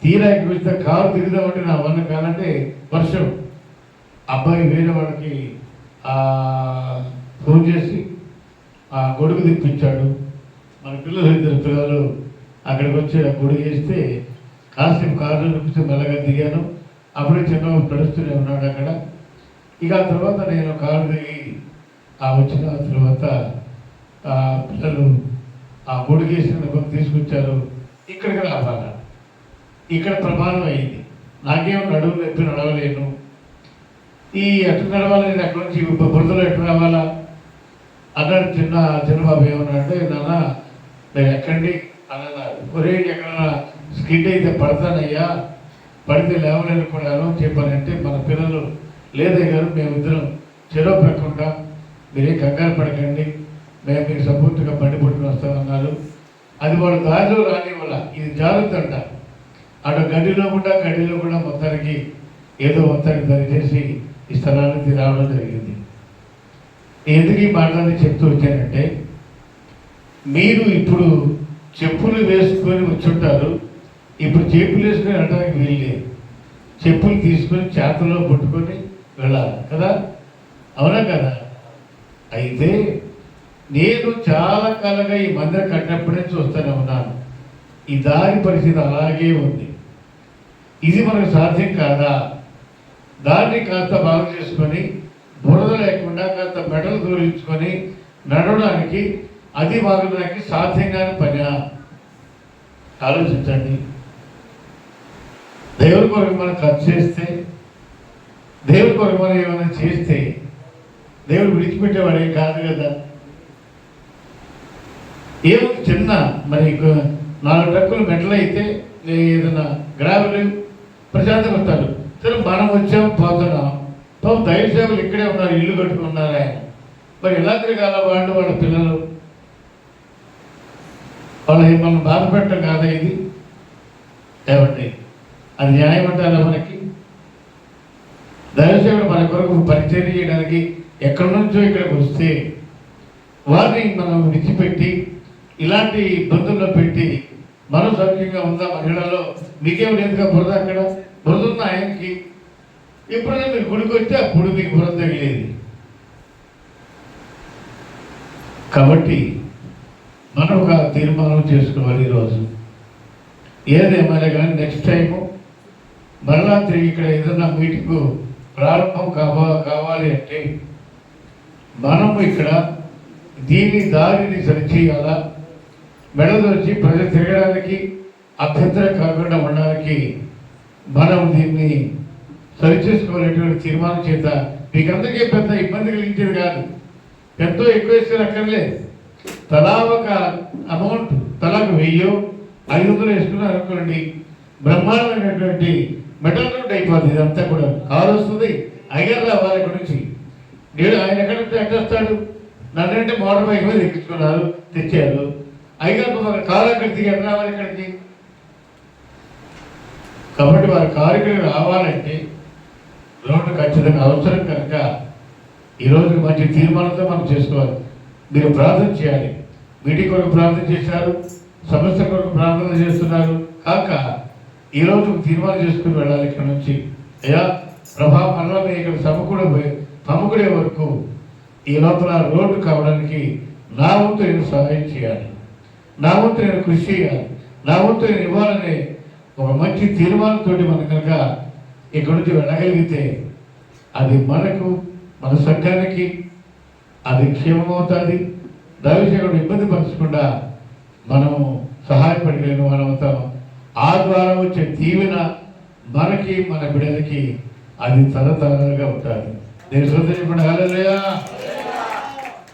తీరా ఎక్కిస్తే కారు తిరుగుదామంటే నా వల్ల కాలంటే వర్షం. అబ్బాయి వేరే వాళ్ళకి ఫోన్ చేసి ఆ గొడుగు తెప్పించాడు. మన ఇద్దరు పిల్లలు అక్కడికి వచ్చి ఆ గొడుగు వేస్తే కాసేపు కారులో చూపిస్తే మెల్లగా దిగాను. అప్పుడే చిన్నబాబు నడుస్తూనే ఉన్నాడు అక్కడ. ఇక ఆ తర్వాత నేను కారు దిగి వచ్చిన తర్వాత పిల్లలు ఆ గొడుగు వేసిన కొంత తీసుకొచ్చారు. ఇక్కడికి రావాలా, ఇక్కడ ప్రమాదం అయింది. నాకేమో నడువు నొప్పి, నడవలేను. ఈ ఎట్లా నడవాలి, నేను అక్కడ నుంచి బురదలో ఎట్లా రావాలా అన్నాడు. చిన్నబాబు ఏమన్నాడంటే, నాన్న నేను ఎక్కండి అని అన్నారు. ఒరే ఎక్కడన్నా స్కిడ్ అయితే పడతానయ్యా, పడితే లేవలేను కూడాను చెప్పానంటే మన పిల్లలు లేదే గారు మేమిద్దరం చెరో ప్రకుండా మీరేం కంగారు పడకండి, మేము మీకు సపోర్ట్గా బండి పట్టుకుని వస్తామన్నారు. అది వాళ్ళు దారిలో రాని వల్ల ఇది జాగ్రత్త. అటు గడ్డిలో కూడా మొత్తానికి ఏదో మొత్తానికి దయచేసి ఈ స్థలానికి రావడం జరిగింది. ఎందుకు ఈ మాటలని చెప్తూ వచ్చానంటే, మీరు ఇప్పుడు చెప్పులు వేసుకొని వచ్చుంటారు. ఇప్పుడు చెప్పులు వేసుకొని వెళ్ళడానికి వీల్లేదు. చెప్పులు తీసుకొని చేతలో పట్టుకొని వెళ్ళాలి కదా, అవునా కదా? అయితే నేను చాలా కాలంగా ఈ మందిరం కట్టినప్పుడే చూస్తూనే ఉన్నాను. ఈ దారి పరిస్థితి అలాగే ఉంది. ఇది మనకు సాధ్యం కాదా? దాన్ని కాస్త బాగు చేసుకొని బురద లేకుండా కాస్త మెడలు దూరించుకొని నడవడానికి, అది బాగడానికి సాధ్యంగానే పని ఆలోచించండి. దేవుడి కొరకు మనం ఖర్చు చేస్తే, దేవుడి కొరకు మనం ఏమైనా చేస్తే దేవుడు విడిచిపెట్టేవాడే కాదు కదా. ఏమో చిన్న మరి 4 ట్రక్కులు మెటల్ అయితే ఏదైనా గ్రావెల్ ప్రశాంతంగా వస్తారు. సరే మనం వచ్చాం పోతున్నాం. దైవ సేవలు ఇక్కడే ఉన్నారు, ఇల్లు కట్టుకున్నారు ఆయన. మరి ఎలా తిరగాల వాళ్ళు, వాళ్ళ పిల్లలు, వాళ్ళని మనం బాధ పెట్టడం కాదా ఇది? ఏమండి, అది న్యాయం అంటారా మనకి? దైవసేవుడు మన కొరకు పరిచయం చేయడానికి ఎక్కడి నుంచో ఇక్కడికి వస్తే వారిని మనం విడిచిపెట్టి ఇలాంటి ఇబ్బందుల్లో పెట్టి మనం సౌఖ్యంగా ఉందా మహిళల్లో? మీకేం లేదుగా బురద? అక్కడ బురద ఉన్న ఆయనకి ఎప్పుడైనా మీరు గుడికి వస్తే అప్పుడు మీకు బురద తగిలేది. కాబట్టి మనం ఒక తీర్మానం చేసుకోవాలి ఈరోజు. ఏదేమైనా కానీ నెక్స్ట్ టైము మరలా తిరిగి ఇక్కడ ఏదైనా మీటింగ్ ప్రారంభం కావాలి అంటే మనము ఇక్కడ దారిని సరిచేయాలా, మెడదొచ్చి ప్రజలు తిరగడానికి అభ్యంతరం కాకుండా ఉండడానికి మనం దీన్ని సరిచేసుకోవాలనేటువంటి తీర్మానం చేత మీకు అందరికీ పెద్ద ఇబ్బంది కలిగించేది కాదు. ఎంతో ఎక్కువ వేస్తే అక్కర్లేదు. తలా ఒక అమౌంట్, తలకు 1000-500 వేసుకున్నారు అనుకోండి, బ్రహ్మాండమైనటువంటి మెటల్ రోడ్ అయిపోతుంది. ఇదంతా కూడా కారు వస్తుంది, అయ్యారు రావాలి ఇక్కడి నుంచి. నేను ఆయన ఎక్కడంటే ఎక్కడొస్తాడు? నన్నంటే మోటార్ బైక్ మీద ఎక్కించుకున్నారు, తెచ్చారు. అయ్యారు కారు అక్కడికి ఎక్కడ రావాలి ఇక్కడికి? కాబట్టి వారి కారు ఇక్కడికి రావాలంటే రోడ్డు ఖచ్చితంగా అవసరం కనుక ఈరోజు మంచి తీర్మానంతో మనం చేసుకోవాలి. మీరు ప్రార్థన చేయాలి. మీటింగ్ కొరకు ప్రార్థన చేశారు, సంస్థ కొరకు ప్రార్థన చేస్తున్నారు కాక ఈరోజు తీర్మానం చేసుకుని వెళ్ళాలి ఇక్కడ నుంచి. అయ్యా ప్రభా, మళ్ళా మీరు ఇక్కడ సమకూడే వరకు ఈ లోపల రోడ్డు కావడానికి నా వంతు నేను సహాయం చేయాలి, నా వంతు నేను కృషి చేయాలి, నా వంతు నేను ఇవ్వాలనే ఒక మంచి తీర్మానంతో మనం కనుక ఇక్కడి నుంచి వెళ్ళగలిగితే అది మనకు, మన సంఘానికి అది క్షేమమవుతుంది. దైవసేవకుడు ఇబ్బంది పరచకుండా మనం సహాయపడగలిగిన మనం అవుతాం. ఆ ద్వారా వచ్చే దీవెన మనకి, మన బిడ్డలకి అది తరతరాలుగా ఉంటుంది. నేను శ్రద్ధ చెప్పండి, హల్లెలూయా.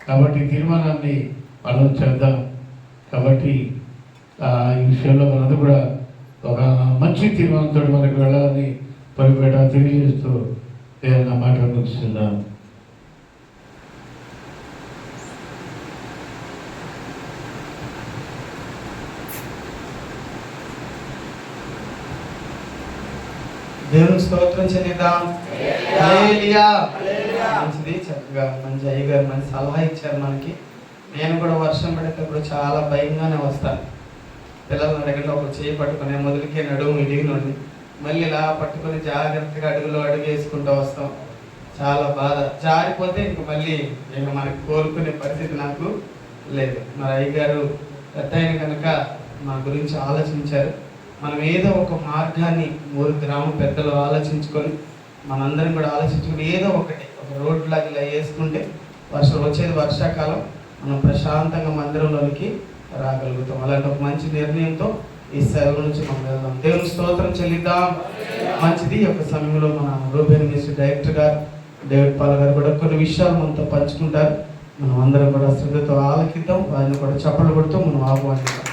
కాబట్టి తీర్మానాన్ని మనం చేద్దాం. కాబట్టి ఈ విషయంలో మనందరూ కూడా ఒక మంచి తీర్మానంతో మనకు వెళ్ళాలని పరిపేట తెలియజేస్తూ ఏదైనా మాటలు ముగిస్తున్నాను. దేవుని స్తోత్రం చెల్లిద్దాం. హల్లెలూయా. మంచిది, చక్కగా మంచి అయ్యగారు మంచి సలహా ఇచ్చారు మనకి. నేను కూడా వర్షం పడేటప్పుడు చాలా భయంగానే వస్తాను. పిల్లలను అడగండి, ఒక చేయి పట్టుకుని మొదలుకే నడుము ఇడిగి నుండి మళ్ళీ ఇలా పట్టుకొని జాగ్రత్తగా అడుగులో అడుగు వేసుకుంటూ వస్తాం. చాలా బాధ. జారిపోతే ఇంక మళ్ళీ మనకి కోరుకునే పరిస్థితి నాకు లేదు. మరి అయ్యగారు పెద్ద అయిన కనుక మా గురించి ఆలోచించారు. మనం ఏదో ఒక మార్గాన్ని 3 గ్రామ పెద్దలు ఆలోచించుకొని, మనందరం కూడా ఆలోచించుకొని ఏదో ఒకటి ఒక రోడ్ లాగా ఇలా వేసుకుంటే వచ్చేది వర్షాకాలం, మనం ప్రశాంతంగా మందిరంలోనికి రాగలుగుతాం. అలాంటి ఒక మంచి నిర్ణయంతో ఈ సెలవు నుంచి మనం వెళ్దాం. దేవుని స్తోత్రం చెల్లిద్దాం. మంచిది. ఈ యొక్క సమయంలో మన రూబెన్ మినిస్ట్రీ డైరెక్టర్ గారు డేవిడ్ పాల్ గారు కూడా కొన్ని విషయాలు మనతో పంచుకుంటారు. మనం అందరం కూడా శ్రద్ధతో ఆలకిద్దాం. వారిని కూడా చప్పట్లు కొడుతూ మనం ఆహ్వానిద్దాం.